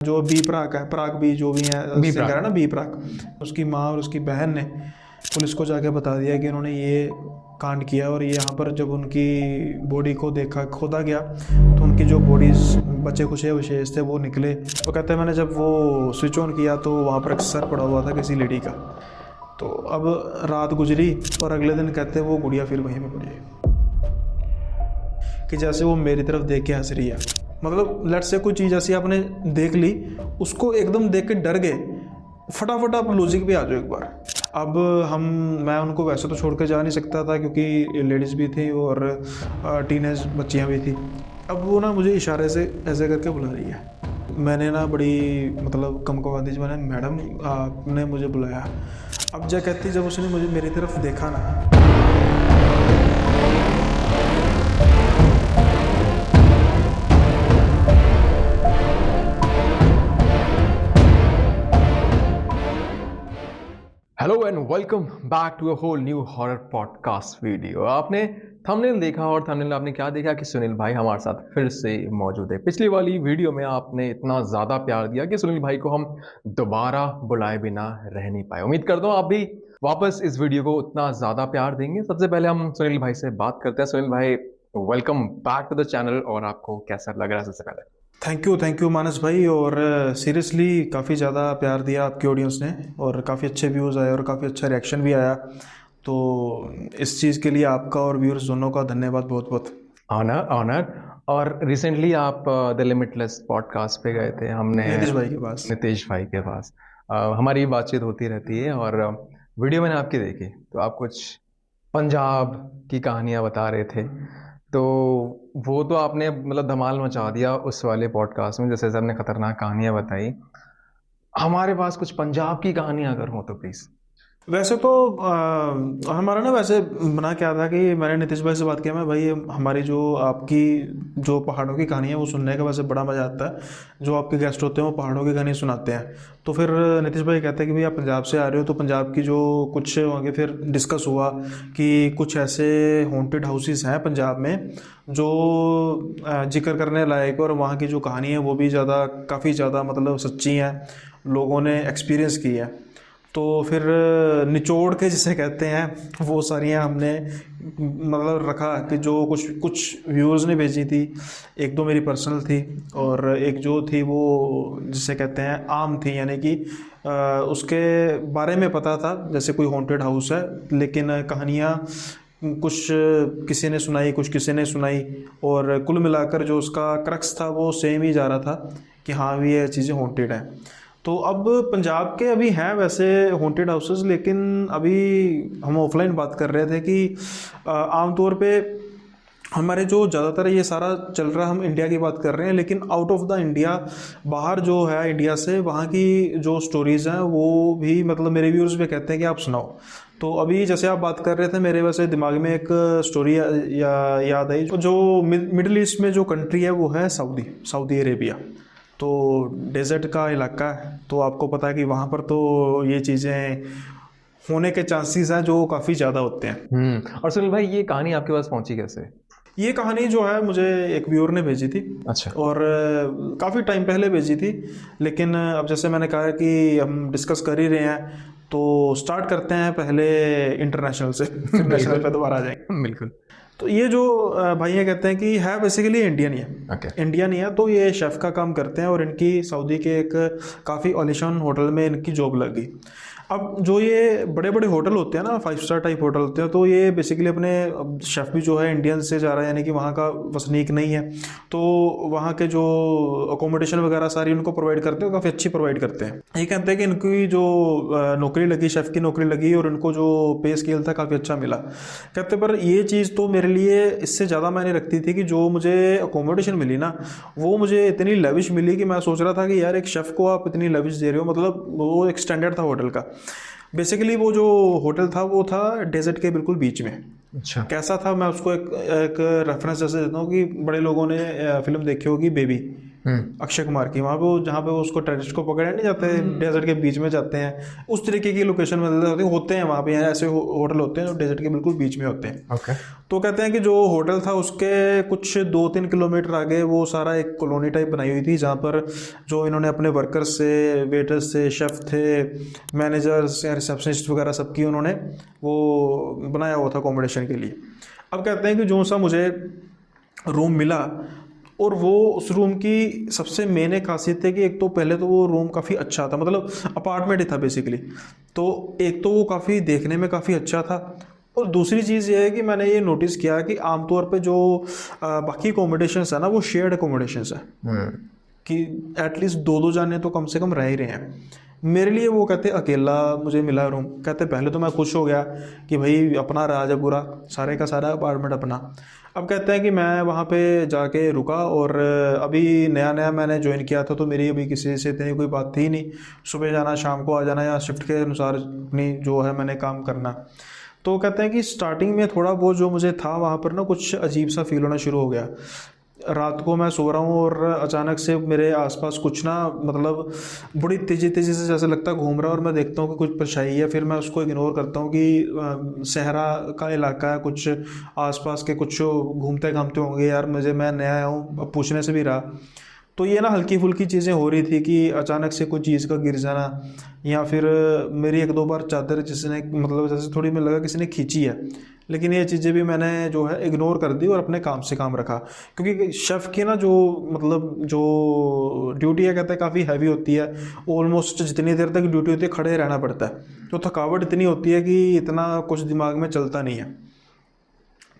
जो बी प्राक है, प्राक बी जो भी है बी सिंगर है ना, बी प्राक, उसकी माँ और उसकी बहन ने पुलिस को जाके बता दिया कि उन्होंने ये कांड किया। और यहाँ पर जब उनकी बॉडी को देखा, खोदा गया, तो उनकी जो बॉडीज बचे कुछ विशेष थे वो निकले। तो कहते हैं मैंने जब वो स्विच ऑन किया तो वहाँ पर एक सर पड़ा हुआ था किसी लेडी का। तो अब रात गुजरी और अगले दिन कहते हैं वो गुड़िया फिर वहीं पर पड़ी कि जैसे वो मेरी तरफ देख के हंस रही है। मतलब लेट से कोई चीज़ ऐसी आपने देख ली, उसको एकदम देख के डर गए, फटाफट आप लॉजिक पे आ जाओ एक बार। अब मैं उनको वैसे तो छोड़ के जा नहीं सकता था क्योंकि लेडीज़ भी थी और टीनेज बच्चियाँ भी थी। अब वो ना मुझे इशारे से ऐसे करके बुला रही है। मैंने ना बड़ी मतलब कमकवादी मैंने, मैडम आपने मुझे बुलाया। अब क्या कहती, जब उसने मुझे मेरी तरफ देखा ना, hello and welcome back to a whole new horror podcast video. आपने थंबनेल देखा और थंबनेल आपने क्या देखा कि सुनील भाई हमारे साथ फिर से मौजूद है। पिछली वाली वीडियो में आपने इतना ज़्यादा प्यार दिया कि सुनील भाई को हम दोबारा बुलाए बिना रह नहीं पाए। उम्मीद करता हूँ आप भी वापस इस वीडियो को उतना ज़्यादा प्यार देंगे। सबसे पहले हम सुनील भाई से बात करते हैं। सुनील भाई, welcome back to the channel. और आपको कैसा लग रहा है सबसे पहले? थैंक यू मानस भाई। और सीरियसली काफ़ी ज़्यादा प्यार दिया आपकी ऑडियंस ने और काफ़ी अच्छे व्यूज़ आए और काफ़ी अच्छा रिएक्शन भी आया। तो इस चीज़ के लिए आपका और व्यूअर्स दोनों का धन्यवाद, बहुत बहुत। Honour honour. और रिसेंटली आप द लिमिटलेस पॉडकास्ट पे गए थे, हमने नीतीश भाई के पास। नितेश भाई के पास। हमारी बातचीत होती रहती है और वीडियो मैंने आपकी देखी तो आप कुछ पंजाब की कहानियां बता रहे थे। तो वो तो आपने मतलब धमाल मचा दिया उस वाले पॉडकास्ट में, जैसे सबने खतरनाक कहानियां बताई। हमारे पास कुछ पंजाब की कहानियां अगर हो तो प्लीज। वैसे तो हमारा ना वैसे बना क्या था कि मैंने नीतीश भाई से बात किया, मैं भाई हमारी जो आपकी जो पहाड़ों की कहानी है वो सुनने का वैसे बड़ा मज़ा आता है। जो आपके गेस्ट होते हैं वो पहाड़ों की कहानी सुनाते हैं। तो फिर नीतीश भाई कहते हैं कि भाई आप पंजाब से आ रहे हो तो पंजाब की जो कुछ होंगे, फिर डिस्कस हुआ कि कुछ ऐसे हॉन्टेड हाउसेस हैं पंजाब में जो जिक्र करने लायक, और वहाँ की जो कहानी है वो भी काफ़ी ज़्यादा मतलब सच्ची है, लोगों ने एक्सपीरियंस की है। तो फिर निचोड़ के जिसे कहते हैं वो सारियाँ हमने मतलब रखा कि जो कुछ कुछ व्यूअर्स ने भेजी थी, एक दो मेरी पर्सनल थी और एक जो थी वो जिसे कहते हैं आम थी, यानी कि उसके बारे में पता था जैसे कोई हॉन्टेड हाउस है, लेकिन कहानियाँ कुछ किसी ने सुनाई कुछ किसी ने सुनाई, और कुल मिलाकर जो उसका क्रक्स था वो सेम ही जा रहा था कि हाँ भी ये चीज़ें हॉन्टेड हैं। तो अब पंजाब के अभी हैं वैसे हॉन्टेड हाउसेस, लेकिन अभी हम ऑफलाइन बात कर रहे थे कि आमतौर पे हमारे जो ज़्यादातर ये सारा चल रहा है, हम इंडिया की बात कर रहे हैं, लेकिन आउट ऑफ द इंडिया, बाहर जो है इंडिया से, वहाँ की जो स्टोरीज़ हैं वो भी मतलब मेरे व्यूअर्स भी कहते हैं कि आप सुनाओ। तो अभी जैसे आप बात कर रहे थे, मेरे वैसे दिमाग में एक स्टोरी याद आई। जो मिडिल ईस्ट में जो कंट्री है वो है सऊदी अरेबिया। तो डेजर्ट का इलाका है, तो आपको पता है कि वहाँ पर तो ये चीज़ें होने के चांसेस हैं जो काफ़ी ज़्यादा होते हैं। और सुनील भाई, ये कहानी आपके पास पहुंची कैसे? ये कहानी जो है मुझे एक व्यूअर ने भेजी थी। अच्छा। और काफ़ी टाइम पहले भेजी थी, लेकिन अब जैसे मैंने कहा कि हम डिस्कस कर ही रहे हैं तो स्टार्ट करते हैं पहले इंटरनेशनल से, फिर नेशनल पे दोबारा आ जाएंगे। बिल्कुल। तो ये जो भाई ये कहते हैं कि है बेसिकली इंडियन ही है। Okay. इंडियन ही है, तो ये शेफ़ का काम करते हैं और इनकी सऊदी के एक काफ़ी आलीशान होटल में इनकी जॉब लगी। अब जो ये बड़े बड़े होटल होते हैं ना, 5 स्टार टाइप होटल होते हैं, तो ये बेसिकली अपने शेफ़ भी जो है इंडियन से जा रहा है, यानी कि वहाँ का वसनीक नहीं है, तो वहाँ के जो अकोमोडेशन वगैरह सारी उनको प्रोवाइड करते हैं, काफ़ी अच्छी प्रोवाइड करते हैं। ये कहते हैं कि इनकी जो नौकरी लगी, शेफ़ की नौकरी लगी, और इनको जो पे स्केल था काफ़ी अच्छा मिला। कहते पर ये चीज़ तो मेरे लिए इससे ज़्यादा मायने रखती थी कि जो मुझे अकोमोडेशन मिली ना, वो मुझे इतनी लेविश मिली कि मैं सोच रहा था कि यार एक शेफ़ को आप इतनी लेविश दे रहे हो, मतलब वो एक स्टैंडर्ड था होटल का। बेसिकली वो जो होटल था वो था डेजर्ट के बिल्कुल बीच में। अच्छा। कैसा था, मैं उसको एक रेफरेंस जैसे देता हूँ कि बड़े लोगों ने फिल्म देखी होगी बेबी, अक्षय कुमार की, वहाँ पे वो जहाँ पे वो उसको टेररिस्ट को पकड़े नहीं जाते, डेजर्ट के बीच में जाते हैं, उस तरीके की लोकेशन में होते हैं वहाँ पे। ऐसे होटल होते हैं जो डेजर्ट के बिल्कुल बीच में होते हैं। ओके। तो कहते हैं कि जो होटल था उसके कुछ 2-3 किलोमीटर आगे वो सारा एक कॉलोनी टाइप बनाई हुई थी, जहाँ पर जो इन्होंने अपने वर्कर्स से, वेटर्स से, शेफ़ थे, मैनेजर्स या रिसेप्शनिस्ट वगैरह सबकी उन्होंने वो बनाया हुआ था अकोमोडेशन के लिए। अब कहते हैं कि जो सा मुझे रूम मिला, और वो उस रूम की सबसे मेन एक खासियत है कि एक तो पहले तो वो रूम काफ़ी अच्छा था, मतलब अपार्टमेंट ही था बेसिकली। तो एक तो वो काफ़ी देखने में काफ़ी अच्छा था, और दूसरी चीज़ ये है कि मैंने ये नोटिस किया कि आमतौर पे जो बाकी अकोमोडेशंस है ना, वो शेयर्ड अकोमोडेशंस है कि एटलीस्ट 2-2 जाने तो कम से कम रह ही रहे हैं। मेरे लिए वो कहते अकेला मुझे मिला रूम, कहते पहले तो मैं खुश हो गया कि भाई अपना राज है पूरा, सारे का सारा अपार्टमेंट अपना। अब कहते हैं कि मैं वहाँ पे जाके रुका, और अभी नया नया मैंने ज्वाइन किया था, तो मेरी अभी किसी से इतनी कोई बात थी नहीं, सुबह जाना शाम को आ जाना या शिफ्ट के अनुसार अपनी जो है मैंने काम करना। तो कहते हैं कि स्टार्टिंग में थोड़ा बहुत जो मुझे था वहाँ पर ना कुछ अजीब सा फील होना शुरू हो गया। रात को मैं सो रहा हूँ और अचानक से मेरे आसपास कुछ ना, मतलब बड़ी तेज़ी तेज़ी से जैसे लगता है घूम रहा है, और मैं देखता हूँ कि कुछ परछाई है। फिर मैं उसको इग्नोर करता हूँ कि सहरा का इलाका है, कुछ आसपास के कुछ घूमते घामते होंगे यार, मैं नया आया हूँ, अब पूछने से भी रहा। तो ये ना हल्की फुल्की चीज़ें हो रही थी कि अचानक से कोई चीज़ का गिर जाना, या फिर मेरी 1-2 बार चादर जिसने, मतलब जैसे थोड़ी में लगा किसी ने खींची है, लेकिन ये चीज़ें भी मैंने जो है इग्नोर कर दी और अपने काम से काम रखा। क्योंकि शेफ़ की ना जो, मतलब जो ड्यूटी है कहते हैं काफ़ी हैवी होती है, ऑलमोस्ट जितनी देर तक ड्यूटी होती है खड़े रहना पड़ता है, तो थकावट इतनी होती है कि इतना कुछ दिमाग में चलता नहीं है।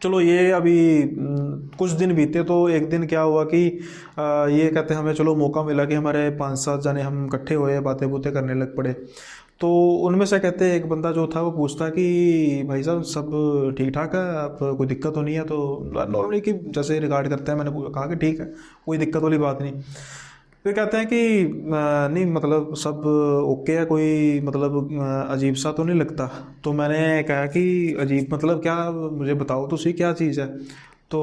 चलो ये अभी कुछ दिन बीते, तो एक दिन क्या हुआ कि ये कहते हैं हमें चलो मौका मिला कि हमारे 5-7 जाने हम इकट्ठे हुए, बातें बूतें करने लग पड़े। तो उनमें से कहते हैं एक बंदा जो था वो पूछता कि भाई साहब सब ठीक ठाक है, आप कोई दिक्कत तो नहीं है? तो नॉर्मली कि जैसे रिगार्ड करते हैं, मैंने कहा कि ठीक है, कोई दिक्कत वाली बात नहीं। फिर कहते हैं कि नहीं मतलब सब ओके है, कोई मतलब अजीब सा तो नहीं लगता? तो मैंने कहा कि अजीब मतलब क्या, मुझे बताओ तो सही क्या चीज़ है। तो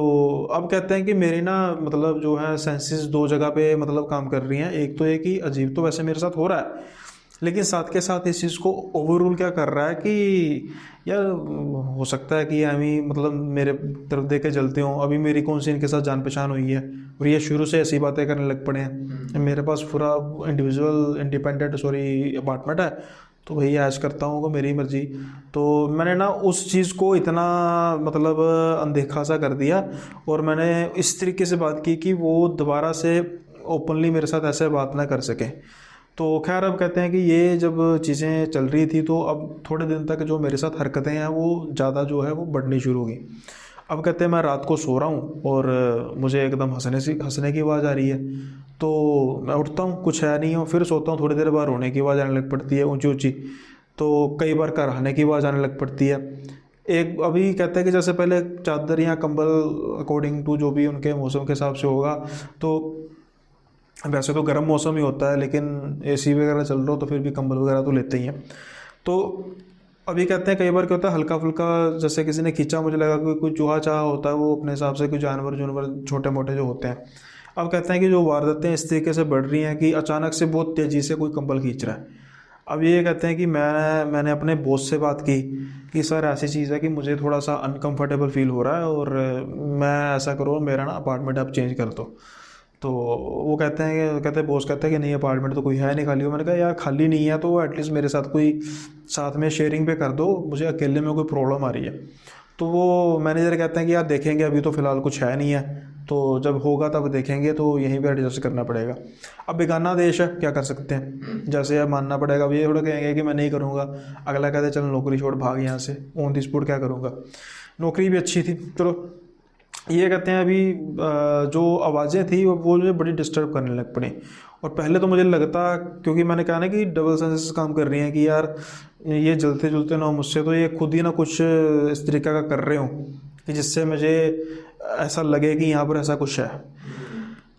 अब कहते हैं कि मेरी ना, मतलब जो है सेंसेस 2 जगह पे मतलब काम कर रही हैं। एक तो ये कि अजीब तो वैसे मेरे साथ हो रहा है, लेकिन साथ के साथ इस चीज़ को ओवररूल क्या कर रहा है कि यार हो सकता है कि अभी मतलब मेरे तरफ देख के जलते हों, अभी मेरी कौन सी इनके साथ जान पहचान हुई है और ये शुरू से ऐसी बातें करने लग पड़े हैं। मेरे पास पूरा इंडिपेंडेंट अपार्टमेंट है, तो वही ऐश करता हूँ को मेरी मर्जी। तो मैंने ना उस चीज़ को इतना मतलब अनदेखा सा कर दिया, और मैंने इस तरीके से बात की कि वो दोबारा से ओपनली मेरे साथ ऐसे बात ना कर सके। तो खैर अब कहते हैं कि ये जब चीज़ें चल रही थी, तो अब थोड़े दिन तक जो मेरे साथ हरकतें हैं वो ज़्यादा जो है वो बढ़नी शुरू हो गई। अब कहते हैं मैं रात को सो रहा हूँ और मुझे एकदम हंसने की आवाज़ आ रही है। तो मैं उठता हूँ, कुछ है नहीं, और फिर सोता हूँ। थोड़ी देर बाद रोने की आवाज़ आने लग पड़ती है ऊंची ऊंची। तो कई बार कराहने की आवाज़ आने लग पड़ती है। एक अभी कहते हैं कि जैसे पहले चादर या कंबल अकॉर्डिंग टू जो भी उनके मौसम के हिसाब से होगा, तो वैसे तो गर्म मौसम ही होता है, लेकिन एसी वगैरह चल रहा हो तो फिर भी कंबल वगैरह तो लेते ही हैं। तो अभी कहते हैं कई बार क्या होता है, हल्का फुल्का जैसे किसी ने खींचा, मुझे लगा कि कोई चूहा चाहा होता है, वो अपने हिसाब से कोई जानवर छोटे मोटे जो होते हैं। अब कहते हैं कि जो वारदातें इस तरीके से बढ़ रही हैं कि अचानक से बहुत तेज़ी से कोई कंबल खींच रहा है। अब ये कहते हैं कि मैंने अपने बॉस से बात की कि सर ऐसी चीज़ है कि मुझे थोड़ा सा अनकंफर्टेबल फील हो रहा है, और मैं ऐसा करो मेरा ना अपार्टमेंट आप चेंज कर दो। तो वो कहते हैं बॉस कहते हैं कि नहीं अपार्टमेंट तो कोई है नहीं खाली हो। मैंने कहा यार खाली नहीं है तो एटलीस्ट मेरे साथ कोई साथ में शेयरिंग पे कर दो, मुझे अकेले में कोई प्रॉब्लम आ रही है। तो वो मैनेजर कहते हैं कि यार देखेंगे, अभी तो फ़िलहाल कुछ है नहीं है, तो जब होगा तब देखेंगे, तो यहीं पे एडजस्ट करना पड़ेगा। अब बेगाना देश है, क्या कर सकते हैं, जैसे अब मानना पड़ेगा। अब ये थोड़ा कहेंगे कि मैं नहीं करूँगा, अगला कहते चलो नौकरी छोड़ भाग यहाँ से, ऑन द स्पॉट क्या करूँगा। नौकरी भी अच्छी थी, चलो। ये कहते हैं अभी जो आवाज़ें थी वो मुझे बड़ी डिस्टर्ब करने लग पड़ी। और पहले तो मुझे लगता, क्योंकि मैंने कहा ना कि डबल सेंसेस काम कर रही हैं कि यार ये जलते जुलते ना हो मुझसे, तो ये खुद ही ना कुछ इस तरीका का कर रहे हो कि जिससे मुझे ऐसा लगे कि यहाँ पर ऐसा कुछ है।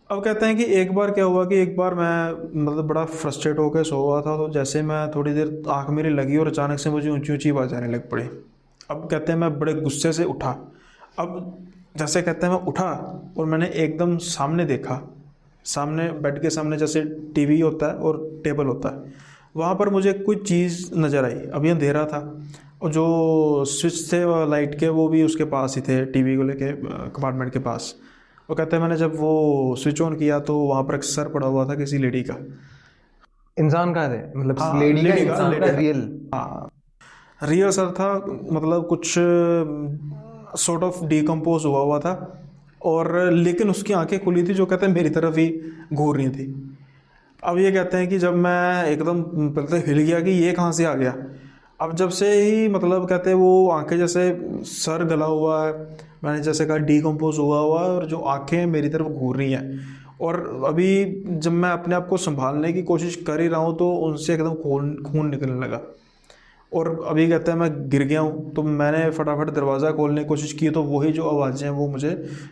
अब कहते हैं कि एक बार क्या हुआ कि एक बार मैं मतलब बड़ा फ्रस्ट्रेट होकर सो हुआ था, तो जैसे मैं थोड़ी देर आँख मेरी लगी और अचानक से मुझे ऊंची ऊंची आवाज़ आने लग पड़ी। अब कहते हैं मैं बड़े गुस्से से उठा। अब जैसे कहते हैं मैं उठा और मैंने एकदम सामने देखा, सामने बेड के सामने जैसे टीवी होता है और टेबल होता है, वहाँ पर मुझे कोई चीज़ नज़र आई। अभी अंधेरा था और जो स्विच थे लाइट के वो भी उसके पास ही थे, टीवी को लेके कंपार्टमेंट के पास। वो कहते हैं मैंने जब वो स्विच ऑन किया तो वहाँ पर एक सर पड़ा हुआ था किसी लेडी का। इंसान का है मतलब हाँ, लेडी का, लेडी का, इंसान का, लेडी का। रियल? हाँ, रियल सर था, मतलब कुछ सॉर्ट ऑफ डिकम्पोज हुआ हुआ था, और लेकिन उसकी आंखें खुली थी, जो कहते हैं मेरी तरफ ही घूर रही थी। अब ये कहते हैं कि जब मैं एकदम पहले तो हिल गया कि ये कहाँ से आ गया। अब जब से ही मतलब कहते हैं वो आंखें जैसे सर गला हुआ है, मैंने जैसे कहा डिकम्पोज हुआ हुआ है, और जो आंखें मेरी तरफ घूर रही हैं। और अभी जब मैं अपने आप को संभालने की कोशिश कर ही रहा हूँ तो उनसे एकदम खून खून निकलने लगा। और अभी कहते हैं मैं गिर गया हूँ, तो मैंने फटाफट दरवाज़ा खोलने की कोशिश की तो वही जो आवाज़ें हैं वो मुझे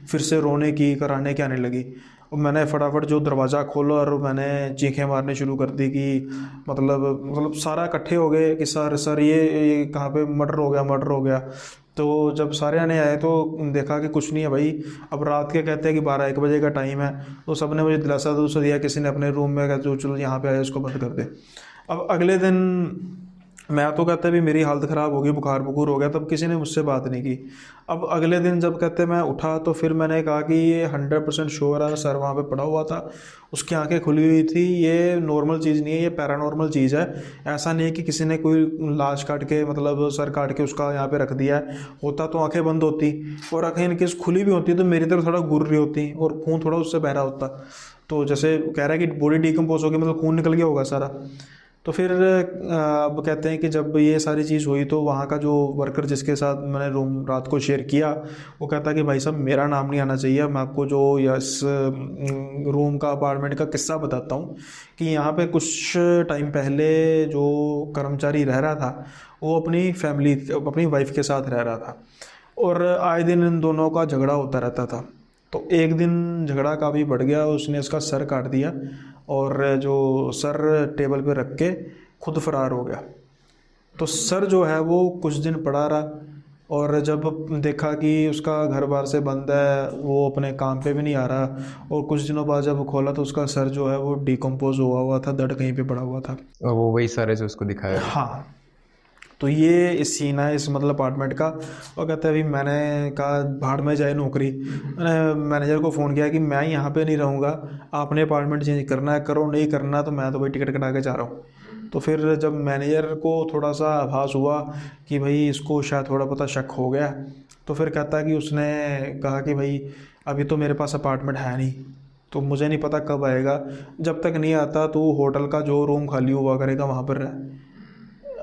फिर से रोने की कराने की आने लगी। और मैंने फटाफट जो दरवाज़ा खोला और मैंने चीखें मारने शुरू कर दी कि मतलब सारा इकट्ठे हो गए कि सर ये कहाँ पे मर्डर हो गया, मर्डर हो गया। तो जब सारे आने आए तो देखा कि कुछ नहीं है भाई। अब रात के कहते हैं कि 12-1 बजे का टाइम है, तो सब ने मुझे दिलासा दिया, किसी ने अपने रूम में कहा जो चलो यहाँ पे आए इसको बंद कर दे। अब अगले दिन मैं तो कहते भी मेरी हालत ख़राब हो गई, बुखार बुखूर हो गया, तब किसी ने मुझसे बात नहीं की। अब अगले दिन जब कहते मैं उठा तो फिर मैंने कहा कि ये 100% श्योर है सर वहाँ पे पड़ा हुआ था, उसकी आंखें खुली हुई थी, ये नॉर्मल चीज़ नहीं है, ये पैरानॉर्मल चीज़ है। ऐसा नहीं है कि किसी ने कोई लाश काट के मतलब सर काट के उसका यहाँ पे रख दिया है। होता तो आंखें बंद होती, और आंखें इनकेस खुली भी होती तो मेरी तरफ थोड़ा घूर रही होती और खून थोड़ा उससे बह रहा होता। तो जैसे कह रहा है कि बॉडी डिकम्पोज हो गई, मतलब खून निकल गया होगा सारा। तो फिर अब कहते हैं कि जब ये सारी चीज़ हुई तो वहाँ का जो वर्कर जिसके साथ मैंने रूम रात को शेयर किया, वो कहता कि भाई साहब मेरा नाम नहीं आना चाहिए, मैं आपको जो इस रूम का अपार्टमेंट का किस्सा बताता हूँ कि यहाँ पे कुछ टाइम पहले जो कर्मचारी रह रहा था वो अपनी फैमिली, अपनी वाइफ के साथ रह रहा था, और आए दिन इन दोनों का झगड़ा होता रहता था। तो एक दिन झगड़ा काफ़ी बढ़ गया, उसने उसका सर काट दिया और जो सर टेबल पे रख के खुद फरार हो गया। तो सर जो है वो कुछ दिन पड़ा रहा, और जब देखा कि उसका घर बार से बंद है, वो अपने काम पे भी नहीं आ रहा, और कुछ दिनों बाद जब खोला तो उसका सर जो है वो डिकम्पोज हुआ हुआ था, दर्द कहीं पे पड़ा हुआ था। और वो वही सर है जो उसको दिखाया? हाँ। तो ये इस सीन है इस मतलब अपार्टमेंट का। और कहते हैं अभी मैंने कहा भाड़ में जाए नौकरी, मैंने मैनेजर को फ़ोन किया कि मैं यहाँ पे नहीं रहूँगा, आपने अपार्टमेंट चेंज करना है करो, नहीं करना तो मैं तो भाई टिकट कटा के जा रहा हूँ। तो फिर जब मैनेजर को थोड़ा सा आभास हुआ कि भाई इसको शायद थोड़ा पता शक हो गया, तो फिर कहता है कि उसने कहा कि भाई अभी तो मेरे पास अपार्टमेंट है नहीं, तो मुझे नहीं पता कब आएगा, जब तक नहीं आता तो होटल का जो रूम खाली हुआ करेगा वहाँ पर रह।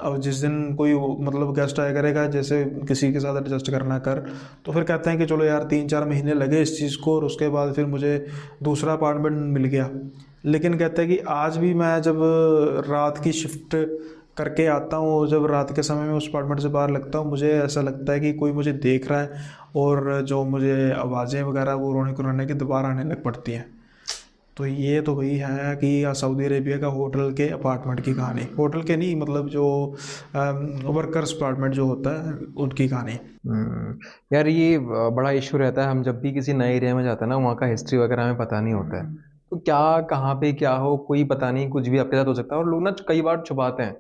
अब जिस दिन कोई मतलब गेस्ट आया करेगा, जैसे किसी के साथ एडजस्ट करना कर। तो फिर कहते हैं कि चलो यार 3-4 महीने लगे इस चीज़ को, और उसके बाद फिर मुझे दूसरा अपार्टमेंट मिल गया। लेकिन कहते हैं कि आज भी मैं जब रात की शिफ्ट करके आता हूँ, जब रात के समय में उस अपार्टमेंट से बाहर लगता हूँ, मुझे ऐसा लगता है कि कोई मुझे देख रहा है, और जो मुझे आवाज़ें वगैरह वो रोने कुराने की दोबारा आने लग पड़ती हैं। तो ये तो वही है कि सऊदी अरेबिया का होटल के अपार्टमेंट की कहानी, होटल के नहीं मतलब जो वर्कर्स अपार्टमेंट जो होता है उनकी कहानी। यार ये बड़ा इशू रहता है, हम जब भी किसी नए एरिया में जाते हैं ना, वहाँ का हिस्ट्री वगैरह हमें पता नहीं होता है, तो क्या कहाँ पे क्या हो कोई पता नहीं, कुछ भी आपके साथ हो सकता है। और लोग ना कई बार छुपाते हैं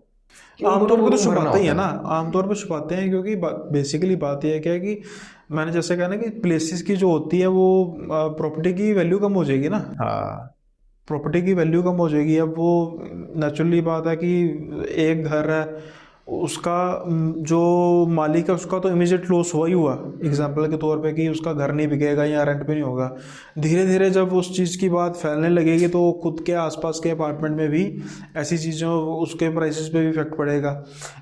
कि उनको आमतौर पर तो रूम भरना छुपाते ही है होता ना, है। आमतौर पर छुपाते हैं, क्योंकि बेसिकली बात यह है क्या है कि मैंने जैसे कहा ना कि प्लेसेस की जो होती है वो प्रॉपर्टी की वैल्यू कम हो जाएगी ना, हाँ, प्रॉपर्टी की वैल्यू कम हो जाएगी। अब वो नेचुरली बात है कि एक घर है उसका जो मालिक है उसका तो इमीडिएट लॉस हुआ ही हुआ, एग्जांपल के तौर पे कि उसका घर नहीं बिकेगा या रेंट पे नहीं होगा। धीरे धीरे जब उस चीज़ की बात फैलने लगेगी तो खुद के आसपास के अपार्टमेंट में भी ऐसी चीज़ों उसके प्राइसेस पे भी इफेक्ट पड़ेगा।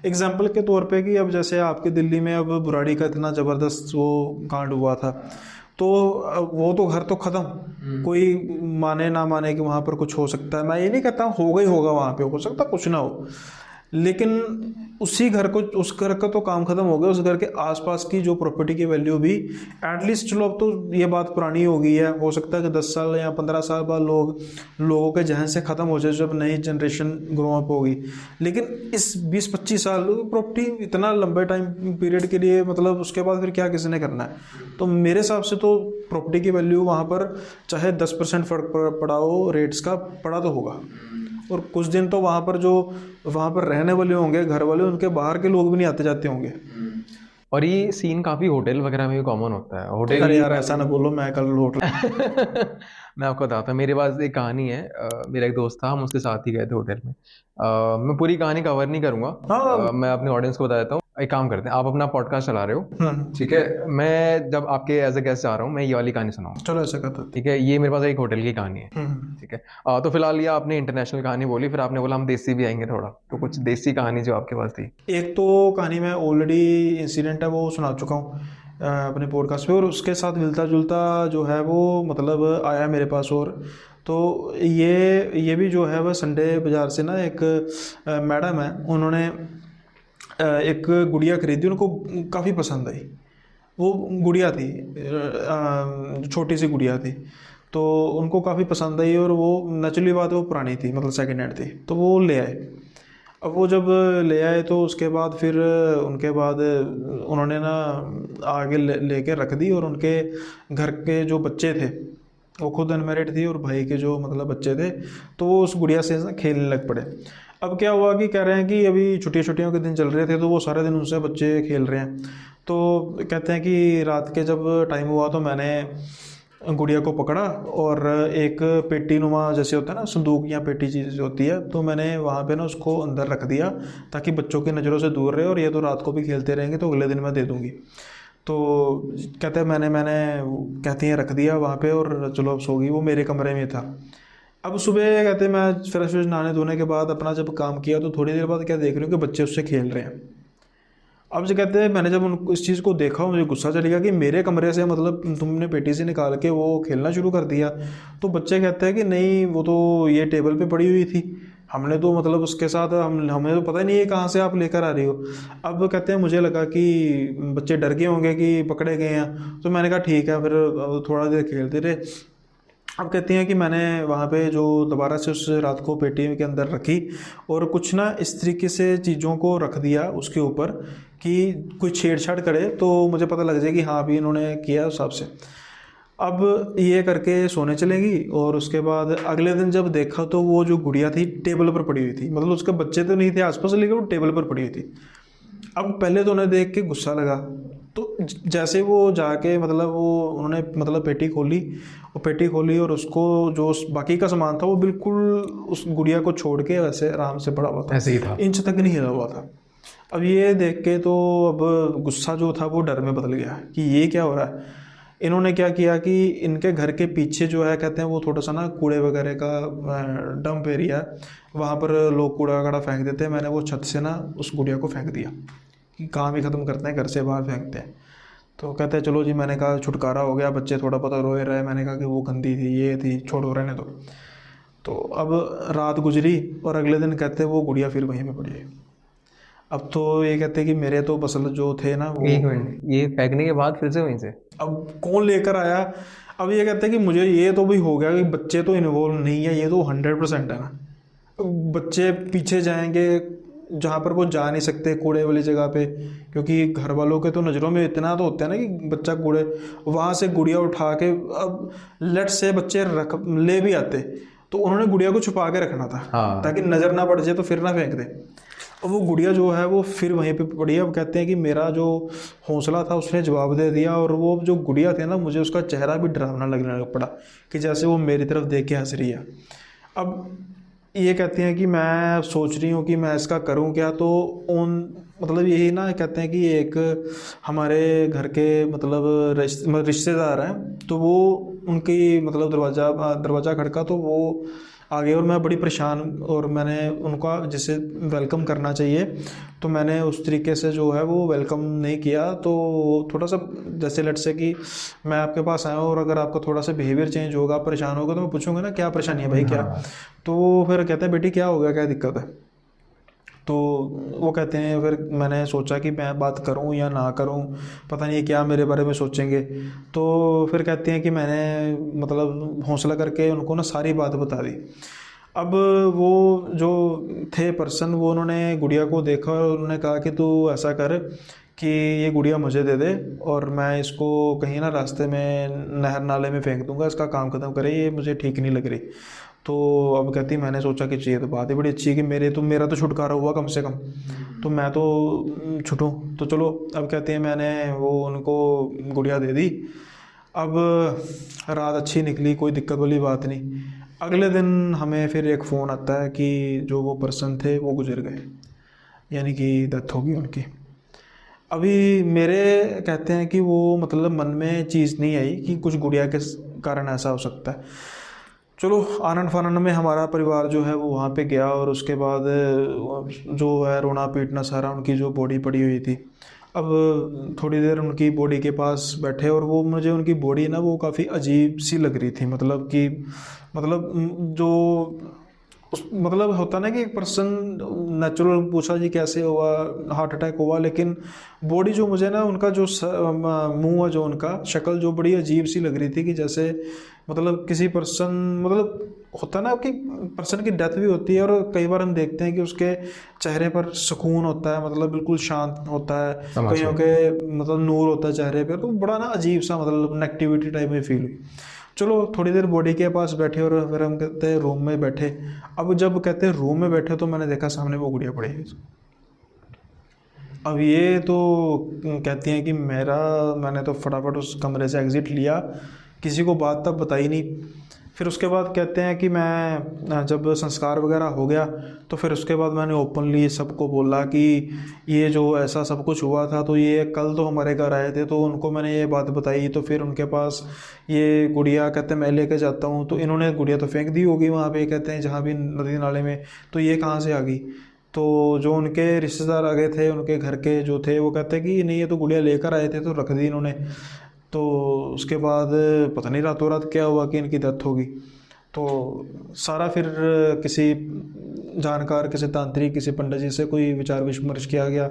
एग्जांपल के तौर पे कि अब जैसे आपके दिल्ली में अब बुराड़ी का इतना ज़बरदस्त वो कांड हुआ था, तो वो तो घर तो ख़त्म, कोई माने ना माने कि वहाँ पर कुछ हो सकता है, मैं ये नहीं कहता हो गई होगा, वहाँ पे हो सकता कुछ ना हो, लेकिन उसी घर को, उस घर का तो काम खत्म हो गया, उस घर के आसपास की जो प्रॉपर्टी की वैल्यू भी एटलीस्ट, चलो अब तो ये बात पुरानी हो गई है, हो सकता है कि 10 साल या 15 साल बाद लोगों के जहन से ख़त्म हो जाए जब नई जनरेशन ग्रो अप होगी, लेकिन इस 20-25 साल प्रॉपर्टी इतना लंबे टाइम पीरियड के लिए, मतलब उसके बाद फिर क्या किसी ने करना है। तो मेरे हिसाब से तो प्रॉपर्टी की वैल्यू वहाँ पर चाहे 10% फ़र्क पड़ा हो रेट्स का, पड़ा तो होगा। और कुछ दिन तो वहाँ पर जो वहाँ पर रहने वाले होंगे, घर वाले, उनके बाहर के लोग भी नहीं आते जाते होंगे। और ये सीन काफ़ी होटल वगैरह में भी कॉमन होता है। होटल, अरे यार ऐसा ना बोलो, मैं कल होटल मैं आपको बताता हूँ, मेरे पास एक कहानी है। मेरा एक दोस्त था, हम उसके साथ ही गए थे होटल में। मैं पूरी कहानी कवर नहीं करूँगा। हाँ। मैं अपने ऑडियंस को बता देता हूँ। एक काम करते हैं, आप अपना पॉडकास्ट चला रहे हो, ठीक ठीक है, मैं जब आपके एज ए गेस्ट आ रहा हूँ, मैं ये वाली कहानी सुनाऊंगा। चलो ऐसा करते ठीक है, ये मेरे पास एक होटल की कहानी है। हैं। ठीक है। तो फिलहाल ये आपने इंटरनेशनल कहानी बोली, फिर आपने बोला हम देसी भी आएंगे थोड़ा, तो कुछ देसी कहानी जो आपके पास थी। एक तो कहानी मैं ऑलरेडी इंसिडेंट है वो सुना चुका हूँ अपने पॉडकास्ट पे, और उसके साथ मिलता जुलता जो है वो मतलब आया मेरे पास। और तो ये भी जो है वह संडे बाज़ार से ना, एक मैडम है, उन्होंने एक गुड़िया खरीदी, उनको काफ़ी पसंद आई। वो गुड़िया थी, छोटी सी गुड़िया थी, तो उनको काफ़ी पसंद आई, और वो नेचुरली बात है वो पुरानी थी, मतलब सेकेंड हैंड थी, तो वो ले आए। अब वो जब ले आए तो उसके बाद फिर उनके बाद उन्होंने ना आगे लेके रख दी, और उनके घर के जो बच्चे थे वो खुद अनमैरिड थी, और भाई के जो मतलब बच्चे थे, तो वो उस गुड़िया से ना खेलने लग पड़े। अब क्या हुआ कि कह रहे हैं कि अभी छुट्टियों के दिन चल रहे थे, तो वो सारे दिन उनसे बच्चे खेल रहे हैं। तो कहते हैं कि रात के जब टाइम हुआ तो मैंने गुड़िया को पकड़ा, और एक पेटी नुमा जैसे होता है ना, संदूक या पेटी चीज़ होती है, तो मैंने वहाँ पे ना उसको अंदर रख दिया ताकि बच्चों की नज़रों से दूर रहे, और ये तो रात को भी खेलते रहेंगे तो अगले दिन मैं दे दूँगी। तो कहते हैं मैंने कहती हैं रख दिया वहाँ पे, और चलो अब सो गई। वो मेरे कमरे में था। अब सुबह कहते हैं मैं फ्रेश नहाने धोने के बाद अपना जब काम किया, तो थोड़ी देर बाद क्या देख रही हूँ कि बच्चे उससे खेल रहे हैं। अब जो कहते हैं मैंने जब उनको इस चीज़ को देखा, मुझे गुस्सा चल गया कि मेरे कमरे से मतलब तुमने पेटी से निकाल के वो खेलना शुरू कर दिया। तो बच्चे कहते हैं कि नहीं, वो तो ये टेबल पे पड़ी हुई थी, हमने तो मतलब उसके साथ हमें तो पता ही नहीं है कहाँ से आप लेकर आ रही हो। अब कहते हैं मुझे लगा कि बच्चे डर गए होंगे कि पकड़े गए हैं, तो मैंने कहा ठीक है, फिर थोड़ा देर खेलते रहे। अब कहती हैं कि मैंने वहाँ पे जो दोबारा से उस रात को पेटी के अंदर रखी, और कुछ ना इस तरीके से चीज़ों को रख दिया उसके ऊपर कि कोई छेड़छाड़ करे तो मुझे पता लग जाए कि हाँ अभी इन्होंने किया उस हिसाब से। अब ये करके सोने चलेंगी, और उसके बाद अगले दिन जब देखा तो वो जो गुड़िया थी टेबल पर पड़ी हुई थी, मतलब उसके बच्चे तो नहीं थे आसपास, लेकिन वो टेबल पर पड़ी हुई थी। अब पहले तो उन्हें देख के गुस्सा लगा, तो जैसे वो जाके मतलब वो उन्होंने मतलब पेटी खोली, और उसको जो बाकी का सामान था वो बिल्कुल उस गुड़िया को छोड़ के वैसे आराम से पड़ा हुआ था, ऐसे ही था, इंच तक नहीं हिला हुआ था। अब ये देख के तो अब गुस्सा जो था वो डर में बदल गया कि ये क्या हो रहा है। इन्होंने क्या किया कि इनके घर के पीछे जो है कहते हैं वो थोड़ा सा ना कूड़े वगैरह का डंप एरिया है, वहाँ पर लोग कूड़ा कड़ा फेंक देते हैं। मैंने वो छत से ना उस गुड़िया को फेंक दिया कि काम ही ख़त्म करते हैं, घर से बाहर फेंकते हैं। तो कहते हैं चलो जी, मैंने कहा छुटकारा हो गया, बच्चे थोड़ा पता रोए रहे, मैंने कहा कि वो गंदी थी, ये थी, छोड़ो रहने दो। तो अब रात गुजरी, और अगले दिन कहते हैं वो गुड़िया फिर वहीं पे पड़ी है। अब तो ये कहते हैं कि मेरे तो बसल जो थे ना वो, एक मिनट, ये फेंकने के बाद फिर से वहीं से अब कौन लेकर आया। अब ये कहते हैं कि मुझे ये तो भी हो गया कि बच्चे तो इन्वॉल्व नहीं है, ये तो 100% है ना। बच्चे पीछे जाएंगे जहाँ पर वो जा नहीं सकते कूड़े वाली जगह पे, क्योंकि घर वालों के तो नज़रों में इतना तो होता है ना कि बच्चा कूड़े, वहाँ से गुड़िया उठा के, अब लेट से बच्चे रख ले भी आते तो उन्होंने गुड़िया को छुपा के रखना था, हाँ। ताकि नज़र ना पड़ जाए तो फिर ना फेंक दे। और वो गुड़िया जो है वो फिर वहीं पे पड़ी है। अब कहते हैं कि मेरा जो हौसला था उसने जवाब दे दिया, और वो जो गुड़िया थी ना, मुझे उसका चेहरा भी डरावना लगने लग पड़ा कि जैसे वो मेरी तरफ देख के हंस रही है। अब ये कहती हैं कि मैं सोच रही हूँ कि मैं इसका करूँ क्या। तो उन मतलब यही ना कहते हैं कि एक हमारे घर के मतलब रिश्तेदार हैं, तो वो उनकी मतलब दरवाज़ा खड़का, तो वो आ गए, और मैं बड़ी परेशान, और मैंने उनका जैसे वेलकम करना चाहिए तो मैंने उस तरीके से जो है वो वेलकम नहीं किया। तो थोड़ा सा जैसे लेट से कि मैं आपके पास आया हूँ, और अगर आपका थोड़ा सा बिहेवियर चेंज होगा, परेशान होगा, तो मैं पूछूंगा ना क्या परेशानी है भाई, क्या। तो फिर कहते हैं बेटी क्या हो गया, क्या दिक्कत है। तो वो कहते हैं, फिर मैंने सोचा कि मैं बात करूं या ना करूं, पता नहीं क्या मेरे बारे में सोचेंगे। तो फिर कहते हैं कि मैंने मतलब हौसला करके उनको ना सारी बात बता दी। अब वो जो थे पर्सन, वो उन्होंने गुड़िया को देखा और उन्होंने कहा कि तू ऐसा कर कि ये गुड़िया मुझे दे दे और मैं इसको कहीं ना रास्ते में नहर नाले में फेंक दूंगा, इसका काम ख़त्म करे, ये मुझे ठीक नहीं लग रही। तो अब कहती, मैंने सोचा कि ये तो बात ही बड़ी अच्छी है कि मेरा तो छुटकारा हुआ कम से कम, तो मैं तो छूटूं। तो चलो, अब कहती है मैंने वो उनको गुड़िया दे दी। अब रात अच्छी निकली, कोई दिक्कत वाली बात नहीं। अगले दिन हमें फिर एक फ़ोन आता है कि जो वो पर्सन थे वो गुजर गए, यानी कि डेथ होगी उनकी। अभी मेरे कहते हैं कि वो मतलब मन में चीज़ नहीं आई कि कुछ गुड़िया के कारण ऐसा हो सकता है। चलो, आनंद फानंद में हमारा परिवार जो है वो वहाँ पे गया और उसके बाद जो है रोना पीटना सारा, उनकी जो बॉडी पड़ी हुई थी। अब थोड़ी देर उनकी बॉडी के पास बैठे और वो मुझे उनकी बॉडी ना वो काफ़ी अजीब सी लग रही थी, मतलब कि जो मतलब होता ना कि एक पर्सन नेचुरल पूछा जी कैसे हुआ, हार्ट अटैक हुआ, लेकिन बॉडी जो मुझे ना उनका जो मुंह है, जो उनका शक्ल जो बड़ी अजीब सी लग रही थी कि जैसे मतलब किसी पर्सन, मतलब होता ना कि पर्सन की डेथ भी होती है और कई बार हम देखते हैं कि उसके चेहरे पर सुकून होता है, मतलब बिल्कुल शांत होता है, कईयों के मतलब नूर होता है चेहरे पर, तो बड़ा ना अजीब सा मतलब नेगेटिविटी टाइप में फील हुई। चलो, थोड़ी देर बॉडी के पास बैठे और फिर हम कहते हैं रूम में बैठे। अब जब कहते हैं रूम में बैठे तो मैंने देखा सामने वो गुड़िया पड़ी है। अब ये तो कहती हैं कि मैंने तो फटाफट उस कमरे से एग्ज़िट लिया, किसी को बात तब बताई नहीं। फिर उसके बाद कहते हैं कि मैं जब संस्कार वगैरह हो गया तो फिर उसके बाद मैंने ओपनली सबको बोला कि ये जो ऐसा सब कुछ हुआ था, तो ये कल तो हमारे घर आए थे तो उनको मैंने ये बात बताई, तो फिर उनके पास ये गुड़िया कहते हैं मैं लेके जाता हूँ, तो इन्होंने गुड़िया तो फेंक दी होगी वहाँ पे, कहते हैं जहाँ भी नदी नाले में, तो ये कहाँ से आ गई। तो जो उनके रिश्तेदार आ गए थे, उनके घर के जो थे, वो कहते हैं कि नहीं ये तो गुड़िया लेकर आए थे तो रख दी इन्होंने। तो उसके बाद पता नहीं रातों रात क्या हुआ कि इनकी डेथ होगी। तो सारा फिर किसी जानकार, किसी तांत्रिक, किसी पंडित जी से कोई विचार विमर्श किया गया।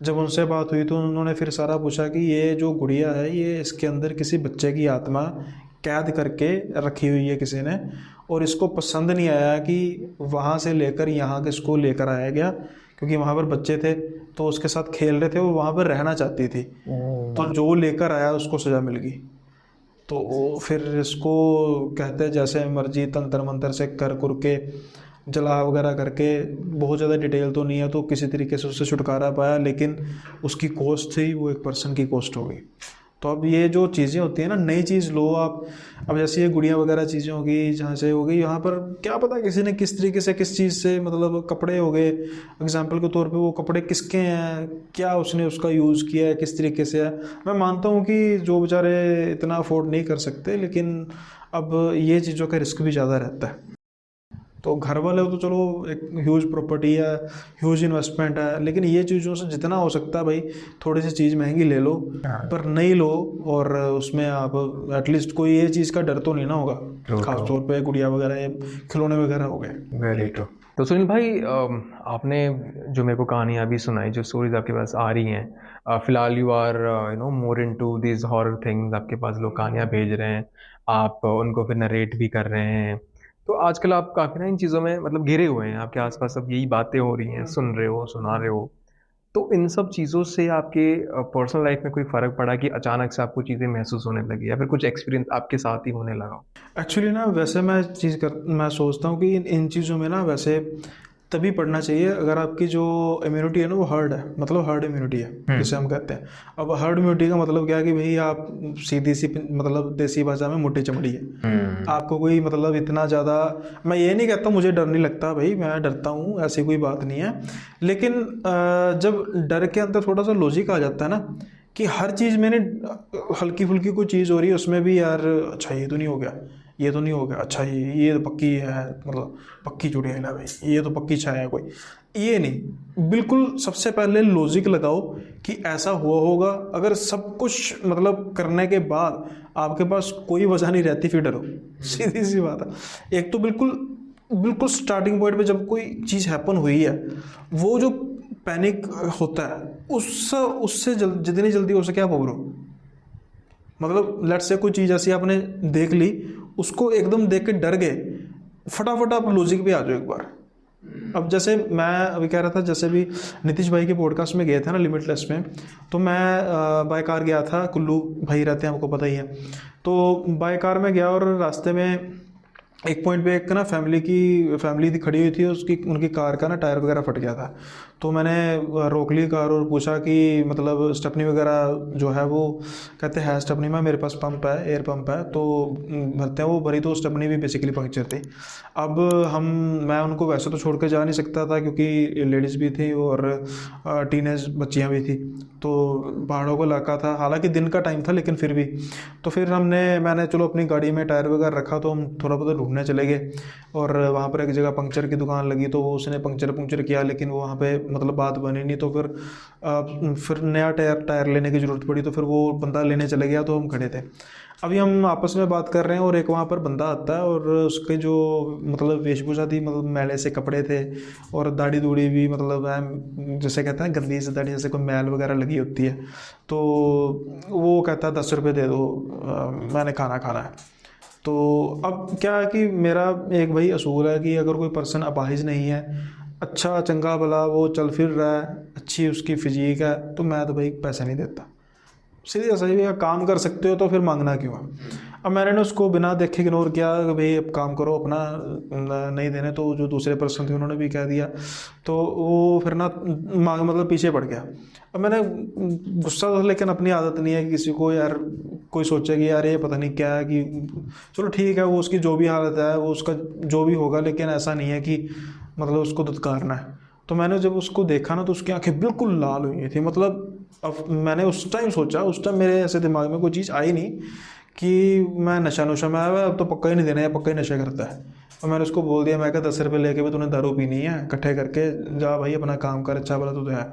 जब उनसे बात हुई तो उन्होंने फिर सारा पूछा कि ये जो गुड़िया है, ये इसके अंदर किसी बच्चे की आत्मा कैद करके रखी हुई है किसी ने, और इसको पसंद नहीं आया कि वहाँ से लेकर यहाँ किसको लेकर आया गया, क्योंकि वहाँ पर बच्चे थे तो उसके साथ खेल रहे थे, वो वहाँ पर रहना चाहती थी, तो जो लेकर आया उसको सज़ा मिल गई। तो फिर इसको कहते हैं जैसे मर्जी तंत्र मंत्र से कर के जला वगैरह करके, बहुत ज़्यादा डिटेल तो नहीं है, तो किसी तरीके से उससे छुटकारा पाया, लेकिन उसकी कॉस्ट थी वो एक पर्सन की कॉस्ट हो गई। तो अब ये जो चीज़ें होती हैं ना, नई चीज़ लो आप, अब जैसे ये गुड़िया वगैरह चीज़ें होगी जहाँ से हो गई, यहाँ पर क्या पता किसी ने किस तरीके से किस चीज़ से, मतलब कपड़े हो गए एग्जांपल के तौर पे, वो कपड़े किसके हैं, क्या उसने उसका यूज़ किया है, किस तरीके से है। मैं मानता हूँ कि जो बेचारे इतना अफोर्ड नहीं कर सकते, लेकिन अब ये चीज़ों का रिस्क भी ज़्यादा रहता है। तो घर वाले तो चलो एक ह्यूज प्रॉपर्टी है, ह्यूज इन्वेस्टमेंट है, लेकिन ये चीज़ों से जितना हो सकता है भाई थोड़ी सी चीज़ महंगी ले लो, पर नहीं लो, और उसमें आप एटलीस्ट कोई ये चीज़ का डर तो नहीं ना होगा, खासतौर पे गुड़िया वगैरह खिलौने वगैरह हो गए। Very true. तो सुनील भाई, आपने जो मेरे को कहानियाँ अभी सुनाई, जो स्टोरीज आपके पास आ रही हैं, फिलहाल you are more into this horror things, आपके पास लोग कहानियाँ भेज रहे हैं, आप उनको फिर नरेट भी कर रहे हैं, तो आजकल आप काफ़ी ना इन चीज़ों में मतलब घिरे हुए हैं, आपके आसपास सब यही बातें हो रही हैं, सुन रहे हो, सुना रहे हो, तो इन सब चीज़ों से आपके पर्सनल लाइफ में कोई फ़र्क पड़ा कि अचानक से आपको चीज़ें महसूस होने लगी, या फिर कुछ एक्सपीरियंस आपके साथ ही होने लगा? एक्चुअली ना वैसे मैं सोचता हूँ कि इन चीज़ों में ना वैसे तभी पढ़ना चाहिए अगर आपकी जो इम्यूनिटी है ना वो हर्ड है, मतलब हर्ड इम्यूनिटी है जिसे हम कहते हैं। अब हर्ड इम्यूनिटी का मतलब क्या है कि भाई आप सीधी सी मतलब देसी भाषा में मोटी चमड़ी है, आपको कोई मतलब इतना ज़्यादा, मैं ये नहीं कहता मुझे डर नहीं लगता भाई, मैं डरता हूँ, ऐसी कोई बात नहीं है, लेकिन जब डर के अंदर थोड़ा सा लॉजिक आ जाता है ना कि हर चीज़ मैंने हल्की फुल्की कोई चीज़ हो रही है उसमें भी यार अच्छा ये तो नहीं हो गया, ये तो नहीं हो गया, अच्छा ये तो पक्की है, मतलब पक्की चुड़ैल है भाई, ये तो पक्की छाया है कोई, ये नहीं, बिल्कुल सबसे पहले लॉजिक लगाओ कि ऐसा हुआ होगा। अगर सब कुछ मतलब करने के बाद आपके पास कोई वजह नहीं रहती फिर डरो, सीधी सी बात है। एक तो बिल्कुल बिल्कुल स्टार्टिंग पॉइंट पे जब कोई चीज़ हैपन हुई है, वो जो पैनिक होता है उससे जितनी जल्दी हो सके आप उभरो। मतलब लेट से कोई चीज़ ऐसी आपने देख ली, उसको एकदम देख के डर गए, फटाफट आप लॉजिक पे आ जाओ एक बार। अब जैसे मैं अभी कह रहा था, जैसे भी नीतीश भाई के पॉडकास्ट में गए थे ना लिमिटलेस में, तो मैं बाय कार गया था, कुल्लू भाई रहते हैं आपको पता ही है। तो बाय कार में गया और रास्ते में एक पॉइंट पे एक ना फैमिली थी खड़ी हुई थी, उनकी कार का ना टायर वगैरह फट गया था। तो मैंने रोक ली कार और पूछा कि मतलब स्टेपनी वगैरह जो है वो, कहते हैं स्टेपनी में, मेरे पास पंप है, एयर पंप है, तो भरते हैं। वो भरी तो स्टेपनी भी बेसिकली पंक्चर थी। अब मैं उनको वैसे तो छोड़ कर जा नहीं सकता था क्योंकि लेडीज़ भी थी और टीनेज बच्चियाँ भी थी, तो पहाड़ों का इलाका था, हालांकि दिन का टाइम था लेकिन फिर भी। तो फिर मैंने चलो अपनी गाड़ी में टायर वगैरह रखा, तो हम थोड़ा बहुत ढूंढने चले गए और वहाँ पर एक जगह पंक्चर की दुकान लगी, तो वो उसने पंक्चर किया, लेकिन वो वहाँ पे मतलब बात बनी नहीं। तो फिर नया टायर लेने की ज़रूरत पड़ी, तो फिर वो बंदा लेने चले गया, तो हम खड़े थे। अभी हम आपस में बात कर रहे हैं और एक वहाँ पर बंदा आता है और उसके जो मतलब वेशभूषा थी, मतलब मैले से कपड़े थे और दाढ़ी दूढ़ी भी, मतलब जैसे कहते हैं गंदी सी दाढ़ी, जैसे कोई मैल वगैरह लगी होती है। तो वो कहता है 10 रुपये दे दो, मैंने खाना खाना है। तो अब क्या है कि मेरा एक भाई असूल है कि अगर कोई पर्सन अपाहिज नहीं है, अच्छा चंगा भला वो चल फिर रहा है, अच्छी उसकी फिजीक है, तो मैं तो भाई पैसे नहीं देता। सीधे सही भैया, काम कर सकते हो तो फिर मांगना क्यों है। अब मैंने उसको बिना देखे इग्नोर किया कि भाई अब काम करो अपना, नहीं देने। तो जो दूसरे पर्सन थे उन्होंने भी कह दिया, तो वो फिर ना मांग मतलब पीछे पड़ गया। अब मैंने गुस्सा था, लेकिन अपनी आदत नहीं है कि किसी को यार कोई सोचे कि यार ये पता नहीं क्या है, कि चलो ठीक है, वो उसकी जो भी हालत है वो उसका जो भी होगा, लेकिन ऐसा नहीं है कि मतलब उसको दुत्कारना है। तो मैंने जब उसको देखा ना, तो उसकी आंखें बिल्कुल लाल हुई थी। मतलब अब मैंने उस टाइम सोचा, उस टाइम मेरे ऐसे दिमाग में कोई चीज़ आई नहीं कि मैं नशा में आया हुआ, अब तो पक्का ही नहीं देना है, पक्का ही नशा करता है। और मैंने उसको बोल दिया, मैं कहा 10 रुपये लेके भी तूने दारू पीनी है, इकट्ठे करके जा भाई, अपना काम कर, अच्छा भला तो है।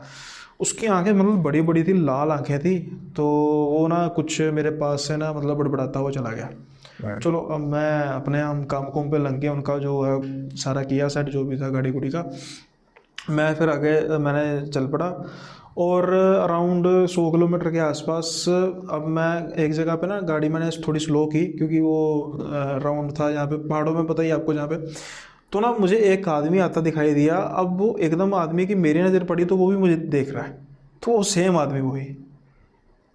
उसकी आंखें मतलब बड़ी बड़ी थी, लाल आंखें थी। तो वो ना कुछ मेरे पास से ना मतलब बड़बड़ाता हुआ चला गया। चलो अब मैं अपने हम काम पे लग गया, उनका जो है सारा किया सेट, जो भी था गाड़ी गुड़ी का। मैं फिर आगे मैंने चल पड़ा और अराउंड 100 किलोमीटर के आसपास, अब मैं एक जगह पे ना गाड़ी मैंने थोड़ी स्लो की, क्योंकि वो राउंड था यहाँ पे पहाड़ों में, पता ही आपको जहाँ पे। तो ना मुझे एक आदमी आता दिखाई दिया। अब वो एकदम आदमी की मेरी नज़र पड़ी, तो वो भी मुझे देख रहा है, तो वो सेम आदमी वही।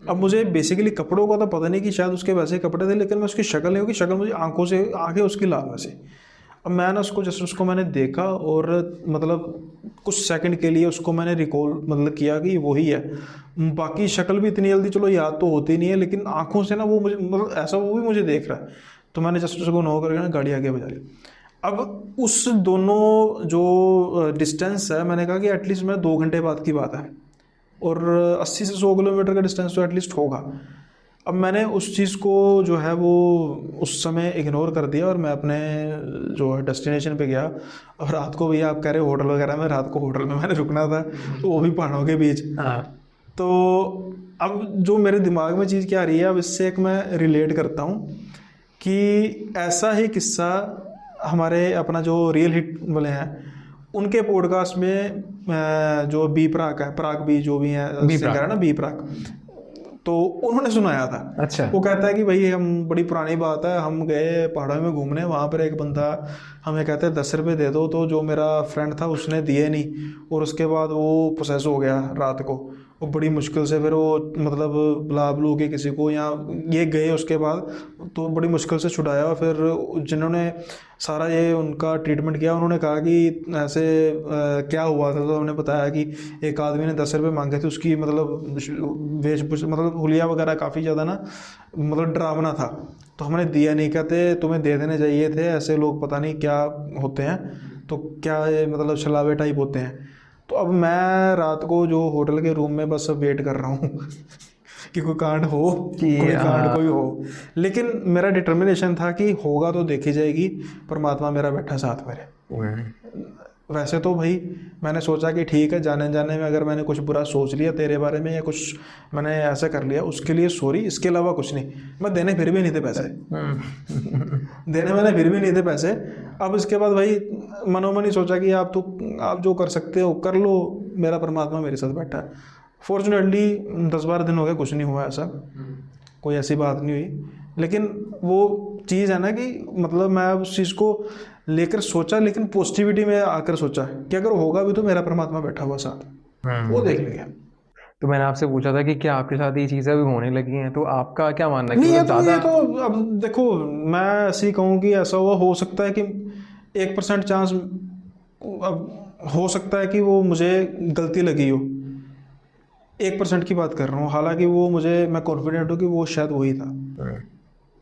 अब मुझे बेसिकली कपड़ों का तो पता नहीं कि शायद उसके वैसे कपड़े थे, लेकिन मैं उसकी शक्ल नहीं, होगी शक्ल मुझे आंखें उसकी लाल वैसे। अब मैं ना उसको मैंने देखा और मतलब कुछ सेकंड के लिए उसको मैंने रिकॉल मतलब किया कि वही है। बाकी शक्ल भी इतनी जल्दी चलो याद तो होती नहीं है, लेकिन आंखों से ना वो मुझे मतलब ऐसा वो भी मुझे देख रहा है। तो मैंने जस्ट उसको नो करके ना गाड़ी आगे बजा ली। अब उस दोनों जो डिस्टेंस है, मैंने कहा कि एटलीस्ट मैं 2 घंटे बाद की बात है, और 80 से 100 किलोमीटर का डिस्टेंस तो एटलीस्ट होगा। अब मैंने उस चीज़ को जो है वो उस समय इग्नोर कर दिया और मैं अपने जो है डेस्टिनेशन पे गया। और रात को भैया आप कह रहे हो होटल वगैरह में, रात को होटल में मैंने रुकना था, तो वो भी पहाड़ों के बीच। तो अब जो मेरे दिमाग में चीज़ क्या आ रही है, अब इससे एक मैं रिलेट करता हूँ कि ऐसा ही किस्सा हमारे अपना जो रियल हिट वाले हैं उनके पॉडकास्ट में जो बी प्राक है, प्राक बी जो भी है सिंगर है ना, बी प्राक, तो उन्होंने सुनाया था। अच्छा। वो कहता है कि भाई हम बड़ी पुरानी बात है, हम गए पहाड़ों में घूमने, वहाँ पर एक बंदा हमें कहते हैं 10 रुपये दे दो, तो जो मेरा फ्रेंड था उसने दिए नहीं, और उसके बाद वो प्रोसेस हो गया रात को। वो बड़ी मुश्किल से फिर वो मतलब बुला बुलू के किसी को, या ये गए उसके बाद तो बड़ी मुश्किल से छुड़ाया। और फिर जिन्होंने सारा ये उनका ट्रीटमेंट किया, उन्होंने कहा कि ऐसे क्या हुआ था, तो उन्होंने बताया कि एक आदमी ने 10 रुपये मांगे थे, उसकी मतलब वेशभूषा मतलब हुलिया वगैरह काफ़ी ज़्यादा ना मतलब डरावना था, तो हमने दिया नहीं। कहते तुम्हें दे देने चाहिए थे, ऐसे लोग पता नहीं क्या होते हैं, तो क्या ये मतलब छलावे टाइप होते हैं। तो अब मैं रात को जो होटल के रूम में बस वेट कर रहा हूँ कि कोई कांड हो, कोई कांड कोई हो। लेकिन मेरा डिटर्मिनेशन था कि होगा तो देखी जाएगी, परमात्मा मेरा बैठा साथ मेरे। वैसे तो भाई मैंने सोचा कि ठीक है, जाने जाने में अगर मैंने कुछ बुरा सोच लिया तेरे बारे में या कुछ मैंने ऐसा कर लिया, उसके लिए सॉरी, इसके अलावा कुछ नहीं। मैं देने फिर भी नहीं थे पैसे, देने मैंने फिर भी नहीं थे पैसे। अब इसके बाद भाई मनोमन ही सोचा कि आप जो कर सकते हो कर लो, मेरा परमात्मा मेरे साथ बैठा है। फॉर्चुनेटली 10-12 दिन हो गए, कुछ नहीं हुआ ऐसा, कोई ऐसी बात नहीं हुई। लेकिन वो चीज़ है ना कि मतलब मैं उस चीज़ को लेकर सोचा, लेकिन पॉजिटिविटी में आकर सोचा कि अगर होगा भी तो मेरा परमात्मा बैठा हुआ साथ, वो देख लिया। तो मैंने आपसे पूछा था कि क्या आपके साथ ये चीज़ें अभी होने लगी हैं, तो आपका क्या मानना है कि नहीं, ये मतलब तो ज़्यादा अब देखो, मैं ऐसे ही कहूँ कि ऐसा हुआ, हो सकता है कि 1% चांस, अब हो सकता है कि वो मुझे गलती लगी हो, 1% की बात कर रहा हूँ, हालांकि वो मैं कॉन्फिडेंट हूँ कि वो शायद वही था।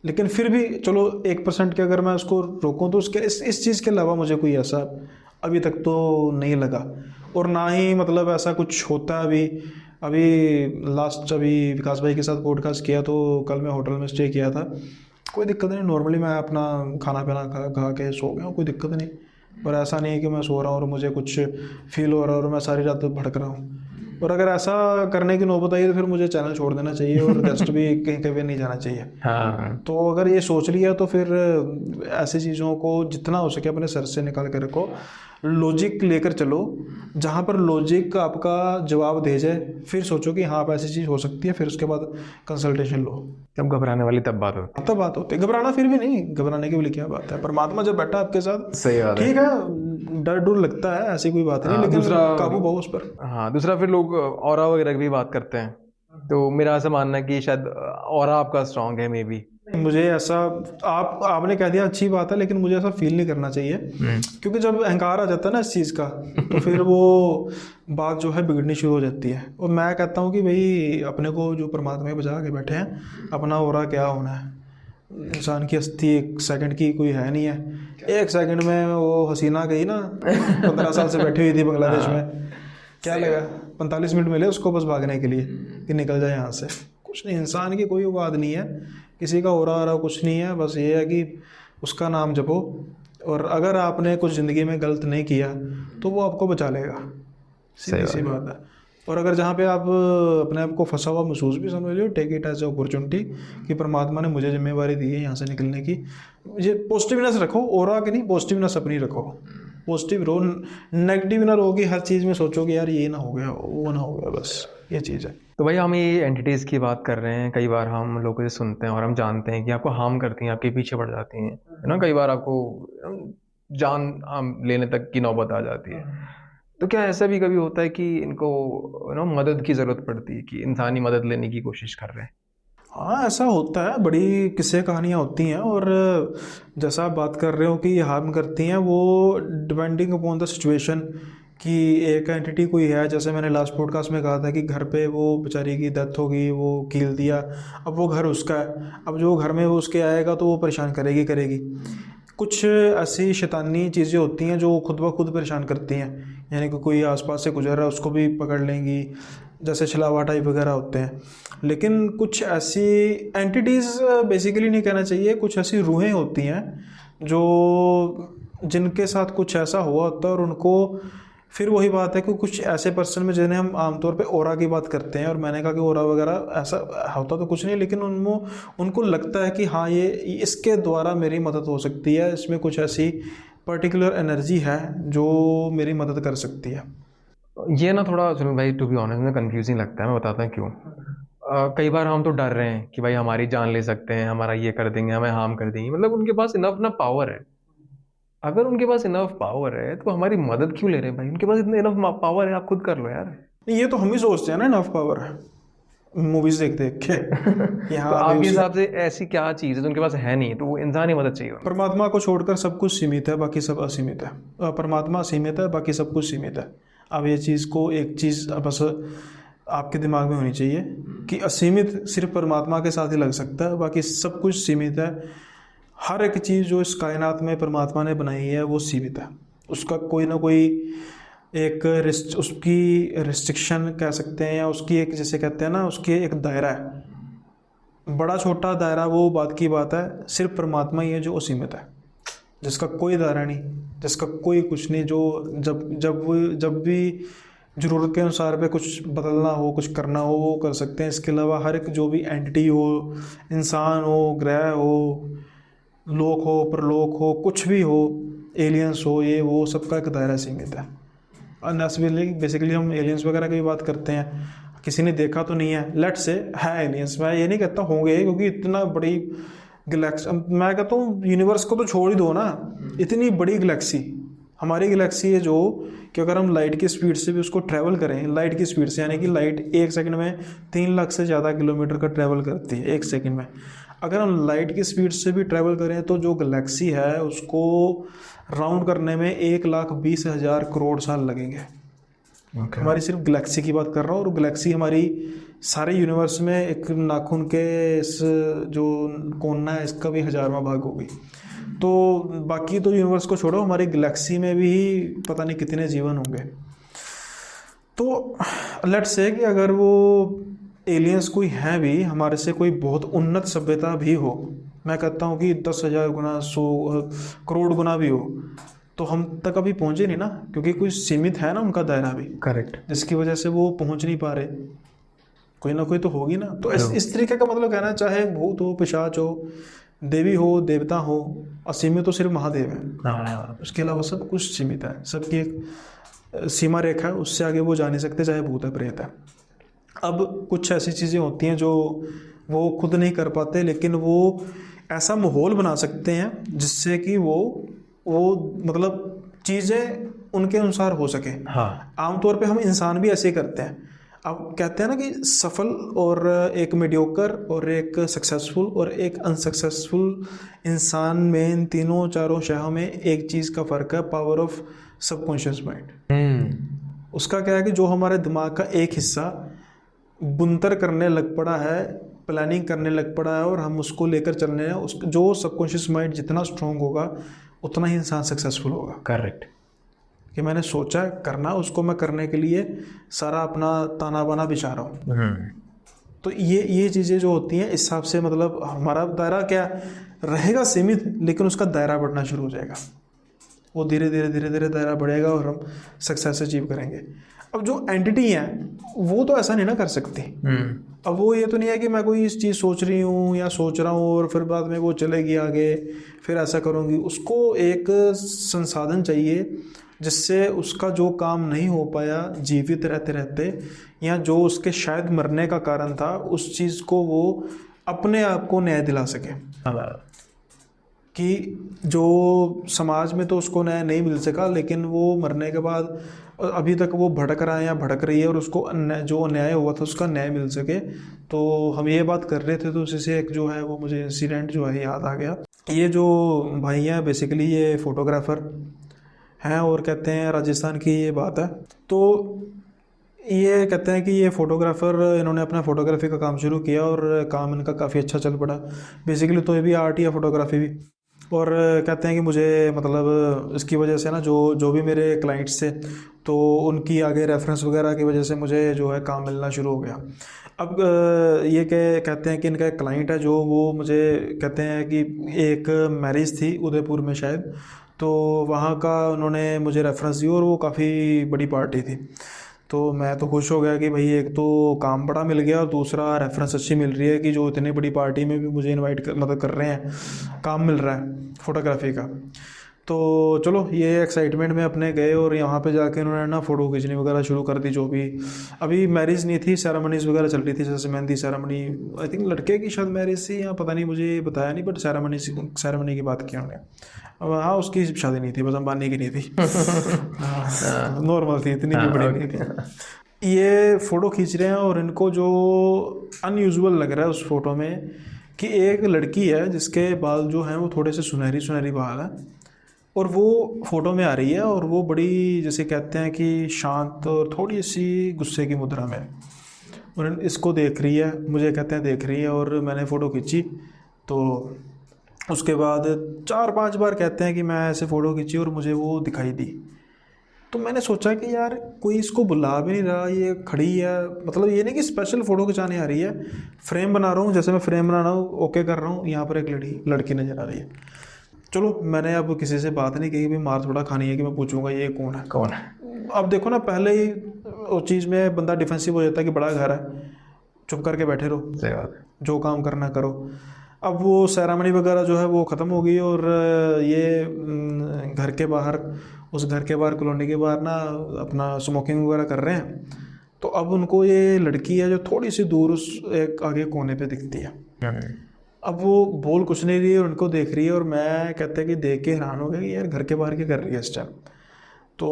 लेकिन फिर भी चलो 1% के अगर मैं उसको रोकूं तो उसके इस चीज़ के अलावा मुझे कोई ऐसा अभी तक तो नहीं लगा, और ना ही मतलब ऐसा कुछ होता है। अभी लास्ट अभी विकास भाई के साथ पॉडकास्ट किया तो कल मैं होटल में स्टे किया था, कोई दिक्कत नहीं, नॉर्मली मैं अपना खाना पीना खा के सो गया हूँ, कोई दिक्कत नहीं। पर ऐसा नहीं है कि मैं सो रहा हूँ और मुझे कुछ फील हो रहा है और मैं सारी रात भड़क रहा हूँ। और अगर ऐसा करने की नौबत आई तो फिर मुझे चैनल छोड़ देना चाहिए और गेस्ट भी कहीं कहीं नहीं जाना चाहिए। हाँ। तो अगर ये सोच लिया तो फिर ऐसी चीज़ों को जितना हो सके अपने सर से निकाल कर रखो, लॉजिक लेकर चलो, जहाँ पर लॉजिक आपका जवाब दे जाए फिर सोचो कि हाँ आप ऐसी चीज़ हो सकती है, फिर उसके बाद कंसल्टेशन लो। तब घबराने वाली तब बात होती तब बात होती है, घबराना फिर भी नहीं, घबराने की भी क्या बात है, परमात्मा जब बैठा आपके साथ, है। सही बात है। ठीक है, डर डर लगता है, ऐसी कोई बात नहीं, हाँ, लेकिन दूसरा काबू पाओ उस पर। हाँ, दूसरा फिर लोग ऑरा वगैरह की भी बात करते हैं, तो मेरा ऐसा मानना है कि शायद ऑरा आपका स्ट्रांग है मे बी। मुझे ऐसा, आपने कह दिया अच्छी बात है, लेकिन मुझे ऐसा फील नहीं करना चाहिए, क्योंकि जब अहंकार आ जाता है ना इस चीज़ का तो फिर वो बात जो है बिगड़नी शुरू हो जाती है। और मैं कहता हूँ कि भाई अपने को जो परमात्मा बचा के बैठे हैं, अपना हो रहा क्या होना है, इंसान की हस्ती 1 सेकंड की कोई है नहीं है। 1 सेकंड में वो हसीना गई ना, 15 साल से बैठी हुई थी बांग्लादेश में, क्या लगा 45 मिनट मिले उसको बस भागने के लिए कि निकल जाए यहाँ से। कुछ नहीं, इंसान की कोई औकात नहीं है, किसी का हो रहा कुछ नहीं है, बस ये है कि उसका नाम जपो, और अगर आपने कुछ ज़िंदगी में गलत नहीं किया तो वो आपको बचा लेगा, सीधी सी बात है। और अगर जहाँ पे आप अपने आप को फंसा हुआ महसूस भी समझ लो, take it as a opportunity कि परमात्मा ने मुझे जिम्मेवारी दी है यहाँ से निकलने की। ये पॉजिटिवनेस रखो, और कि नहीं, पॉजिटिवनेस अपनी रखो, पॉजिटिव रहो, नेगेटिव ना रहो कि हर चीज़ में सोचो कि यार ये ना हो गया वो ना हो गया, बस ये चीज़ है। तो भाई हम ये एंटिटीज़ की बात कर रहे हैं, कई बार हम लोगों से सुनते हैं और हम जानते हैं कि आपको हार्म करती हैं, आपके पीछे पड़ जाती हैं, है ना, कई बार आपको जान लेने तक की नौबत आ जाती है। तो क्या ऐसा भी कभी होता है कि इनको मदद की ज़रूरत पड़ती है, कि इंसानी मदद लेने की कोशिश कर रहे हैं? हाँ, ऐसा होता है, बड़ी किस्से कहानियाँ होती हैं। और जैसा आप बात कर रहे हो कि ये हार्म करती हैं, वो डिपेंडिंग अपॉन द सिचुएशन, कि एक एंटिटी कोई है, जैसे मैंने लास्ट पॉडकास्ट में कहा था कि घर पे वो बेचारी की डेथ हो गई, वो कील दिया, अब वो घर उसका है, अब जो घर में वो उसके आएगा तो वो परेशान करेगी। कुछ ऐसी शैतानी चीज़ें होती हैं जो खुद ब खुद परेशान करती हैं, यानी कि कोई आसपास से गुजर रहा है उसको भी पकड़ लेंगी, जैसे छलावा टाइप वगैरह होते हैं। लेकिन कुछ ऐसी एंटिटीज़, बेसिकली नहीं कहना चाहिए, कुछ ऐसी रूहें होती हैं जो जिनके साथ कुछ ऐसा हुआ होता है, और उनको फिर वही बात है कि कुछ ऐसे पर्सन में जिन्हें हम आमतौर पे ओरा की बात करते हैं, और मैंने कहा कि ओरा वगैरह ऐसा होता तो कुछ नहीं, लेकिन उनको लगता है कि हाँ ये इसके द्वारा मेरी मदद हो सकती है, इसमें कुछ ऐसी पर्टिकुलर एनर्जी है जो मेरी मदद कर सकती है। ये ना थोड़ा सुनील भाई, टू बी ऑनेस्ट में कंफ्यूजिंग लगता है, मैं बताता हूँ क्यों। कई बार हम तो डर रहे हैं कि भाई हमारी जान ले सकते हैं, हमारा ये कर देंगे, हमें हार्म कर देंगे, मतलब उनके पास इनफ ना पावर है। अगर उनके पास इनफ पावर है तो हमारी मदद क्यों ले रहे हैं भाई? उनके पास इतना इनफ पावर है, आप खुद कर लो यार। ये तो हम ही सोचते हैं ना इनफ पावर है, मूवीज देख के तो आपके हिसाब से ऐसी क्या चीज़ है जो उनके पास है नहीं, तो वो इंसानी मदद चाहिए उनको? परमात्मा को छोड़कर सब कुछ सीमित है, बाकी सब असीमित है। परमात्मा सीमित है, बाकी सब कुछ सीमित है। अब ये चीज़ को, एक चीज़ बस आपके दिमाग में होनी चाहिए कि असीमित सिर्फ परमात्मा के साथ ही लग सकता है, बाकी सब कुछ सीमित है। हर एक चीज़ जो इस कायनात में परमात्मा ने बनाई है वो सीमित है, उसका कोई ना कोई एक उसकी रिस्ट्रिक्शन कह सकते हैं, या उसकी एक, जैसे कहते हैं ना, उसकी एक दायरा है, बड़ा छोटा दायरा, वो बात की बात है। सिर्फ परमात्मा ही है जो असीमित है। जिसका कोई दायरा नहीं, जिसका कोई कुछ नहीं, जो जब भी ज़रूरत के अनुसार पे कुछ बदलना हो, कुछ करना हो, वो कर सकते हैं। इसके अलावा हर एक जो भी एंटिटी हो, इंसान हो, ग्रह हो, लोक हो, परलोक हो, कुछ भी हो, एलियंस हो, ये वो सबका एक दायरा सीमित है। बेसिकली हम एलियंस वगैरह की भी बात करते हैं, किसी ने देखा तो नहीं है, लेट्स से है एलियंस, मैं ये नहीं कहता होंगे, क्योंकि इतना बड़ी गैलेक्सी, मैं कहता हूँ यूनिवर्स को तो छोड़ ही दो ना, इतनी बड़ी गैलेक्सी हमारी गैलेक्सी है, जो कि अगर हम लाइट की स्पीड से भी उसको ट्रैवल करें, लाइट की स्पीड से, यानी कि लाइट 1 सेकंड में 3 लाख से ज़्यादा किलोमीटर का ट्रैवल करती है 1 सेकंड में। अगर हम लाइट की स्पीड से भी ट्रैवल करें तो जो गैलेक्सी है उसको राउंड करने में 1,20,000 करोड़ साल लगेंगे। हमारी सिर्फ गैलेक्सी की बात कर रहा हूँ, और गैलेक्सी हमारी सारे यूनिवर्स में एक नाखून के इस जो कोना है इसका भी 1000वां भाग होगी। तो बाकी तो यूनिवर्स को छोड़ो, हमारी गैलेक्सी में भी पता नहीं कितने जीवन होंगे। तो लेट्स से कि अगर वो एलियंस कोई हैं भी, हमारे से कोई बहुत उन्नत सभ्यता भी हो, मैं कहता हूँ कि 10,000 गुना, 100 करोड़ गुना भी हो, तो हम तक अभी पहुँचे नहीं ना, क्योंकि कुछ सीमित है ना उनका दायरा भी, करेक्ट, जिसकी वजह से वो पहुँच नहीं पा रहे। कोई ना कोई तो होगी ना। तो इस तरीके का मतलब कहना, चाहे भूत हो, पिशाच हो, देवी हो, देवता हो, असीमित तो सिर्फ महादेव है, उसके अलावा सब कुछ सीमित है, सबकी एक सीमा रेखा है, उससे आगे वो जा नहीं सकते, चाहे भूत है, प्रेत है। अब कुछ ऐसी चीज़ें होती हैं जो वो खुद नहीं कर पाते, लेकिन वो ऐसा माहौल बना सकते हैं जिससे कि वो मतलब चीज़ें उनके अनुसार हो सके। हाँ, आमतौर पे हम इंसान भी ऐसे ही करते हैं। अब कहते हैं ना कि सफल और एक मीडियोकर और एक सक्सेसफुल और एक अनसक्सेसफुल इंसान में, इन तीनों चारों शयों में एक चीज़ का फ़र्क है, पावर ऑफ सबकॉन्शियस माइंड। उसका क्या है कि जो हमारे दिमाग का एक हिस्सा बुनतर करने लग पड़ा है, प्लानिंग करने लग पड़ा है, और हम उसको लेकर चलने हैं, उस जो सबकॉन्शियस माइंड जितना स्ट्रांग होगा उतना ही इंसान सक्सेसफुल होगा। करेक्ट, कि मैंने सोचा करना, उसको मैं करने के लिए सारा अपना ताना बाना बिछा रहा हूँ। तो ये चीज़ें जो होती हैं, इस हिसाब से मतलब हमारा दायरा क्या रहेगा, सीमित, लेकिन उसका दायरा बढ़ना शुरू हो जाएगा। वो धीरे धीरे दायरा बढ़ेगा और हम सक्सेस अचीव करेंगे। अब जो एंटिटी हैं वो तो ऐसा नहीं ना कर सकती। अब वो ये तो नहीं है कि मैं कोई इस चीज़ सोच रही हूँ या सोच रहा हूँ और फिर बाद में वो चलेगी आगे, फिर ऐसा करूँगी। उसको एक संसाधन चाहिए जिससे उसका जो काम नहीं हो पाया जीवित रहते रहते, या जो उसके शायद मरने का कारण था, उस चीज़ को वो अपने आप को न्याय दिला सके। कि जो समाज में तो उसको न्याय नहीं मिल सका, लेकिन वो मरने के बाद अभी तक वो भटक रहा है या भटक रही है, और उसको जो न्याय हुआ था उसका न्याय मिल सके। तो हम ये बात कर रहे थे, तो उसी से एक जो है वो मुझे इंसिडेंट जो है याद आ गया। ये जो भाई हैं बेसिकली ये फ़ोटोग्राफ़र हैं, और कहते हैं राजस्थान की ये बात है। तो ये कहते हैं कि ये फ़ोटोग्राफ़र, इन्होंने अपना फ़ोटोग्राफी का काम शुरू किया और काम इनका काफ़ी अच्छा चल पड़ा। बेसिकली तो ये भी आर्ट ही है, फ़ोटोग्राफी भी। और कहते हैं कि मुझे मतलब इसकी वजह से ना जो भी मेरे क्लाइंट्स थे, तो उनकी आगे रेफरेंस वगैरह की वजह से मुझे जो है काम मिलना शुरू हो गया। अब ये कहते हैं कि इनका एक क्लाइंट है, जो वो मुझे कहते हैं कि एक मैरिज थी उदयपुर में शायद, तो वहाँ का उन्होंने मुझे रेफरेंस दिया, और वो काफ़ी बड़ी पार्टी थी। तो मैं तो खुश हो गया कि भाई एक तो काम बड़ा मिल गया, और दूसरा रेफरेंस अच्छी मिल रही है कि जो इतनी बड़ी पार्टी में भी मुझे इनवाइट कर रहे हैं, काम मिल रहा है फ़ोटोग्राफी का। तो चलो ये एक्साइटमेंट में अपने गए, और यहाँ पे जाके उन्होंने ना फ़ोटो खींचनी वगैरह शुरू कर दी। जो भी अभी मैरिज नहीं थी, सेरेमनीज़ वगैरह चल रही थी, जैसे मेहंदी सेरेमनी, आई थिंक लड़के की शायद मैरिज थी, या पता नहीं, मुझे बताया नहीं, बट सेरेमनी की बात की उन्होंने। अब हाँ, उसकी शादी नहीं थी, बस अंबानी की नहीं थी। नॉर्मल थी, इतनी भी बड़ी नहीं थी। ये फ़ोटो खींच रहे हैं, और इनको जो अनयूजुअल लग रहा है उस फोटो में कि एक लड़की है जिसके बाल जो हैं वो थोड़े से सुनहरी सुनहरी बाल है, और वो फ़ोटो में आ रही है, और वो बड़ी, जैसे कहते हैं कि शांत और थोड़ी सी गुस्से की मुद्रा में, और इसको देख रही है, मुझे कहते हैं देख रही है। और मैंने फ़ोटो खींची, तो उसके बाद 4-5 बार कहते हैं कि मैं ऐसे फ़ोटो खींची और मुझे वो दिखाई दी। तो मैंने सोचा कि यार कोई इसको बुला भी नहीं रहा, ये खड़ी है, मतलब ये नहीं कि स्पेशल फ़ोटो खिंचाने आ रही है, फ्रेम बना रहा हूँ, जैसे मैं फ्रेम बना रहा हूँ, ओके कर रहा हूँ, यहाँ पर एक लड़की नज़र आ रही है। चलो मैंने अब किसी से बात नहीं की कि भाई मार थोड़ा खानी है कि मैं पूछूंगा ये कौन है। कौन है? अब देखो ना, पहले ही उस चीज़ में बंदा डिफेंसिव हो जाता है कि बड़ा घर है, चुप करके बैठे रहो, सही बात है। जो काम करना करो। अब वो सेरेमनी वगैरह जो है वो ख़त्म हो गई, और ये घर के बाहर, उस घर के बाहर, कॉलोनी के बाहर ना अपना स्मोकिंग वगैरह कर रहे हैं। तो अब उनको ये लड़की है जो थोड़ी सी दूर उस एक आगे कोने पे दिखती है। अब वो बोल कुछ नहीं रही है, उनको देख रही है, और मैं कहते हैं कि देख के हैरान हो गया कि यार घर के बाहर क्या कर रही है इस टाइम। तो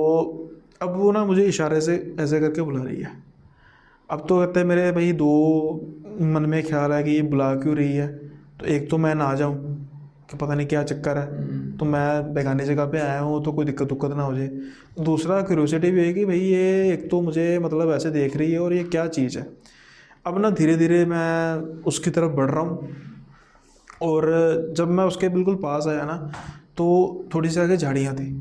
अब वो ना मुझे इशारे से ऐसे करके बुला रही है। अब तो कहते हैं मेरे भाई दो मन में ख्याल है कि ये बुला क्यों रही है। तो एक तो मैं ना जाऊं कि पता नहीं क्या चक्कर है, तो मैं बेगानी जगह पे आया हूँ तो कोई दिक्कत उक्कत ना हो जाए। दूसरा क्यूरियोसिटी भी है कि भाई ये एक तो मुझे मतलब ऐसे देख रही है और ये क्या चीज़ है। अब ना धीरे धीरे मैं उसकी तरफ बढ़ रहा हूँ, और जब मैं उसके बिल्कुल पास आया ना तो थोड़ी सी आगे झाड़ियाँ थी,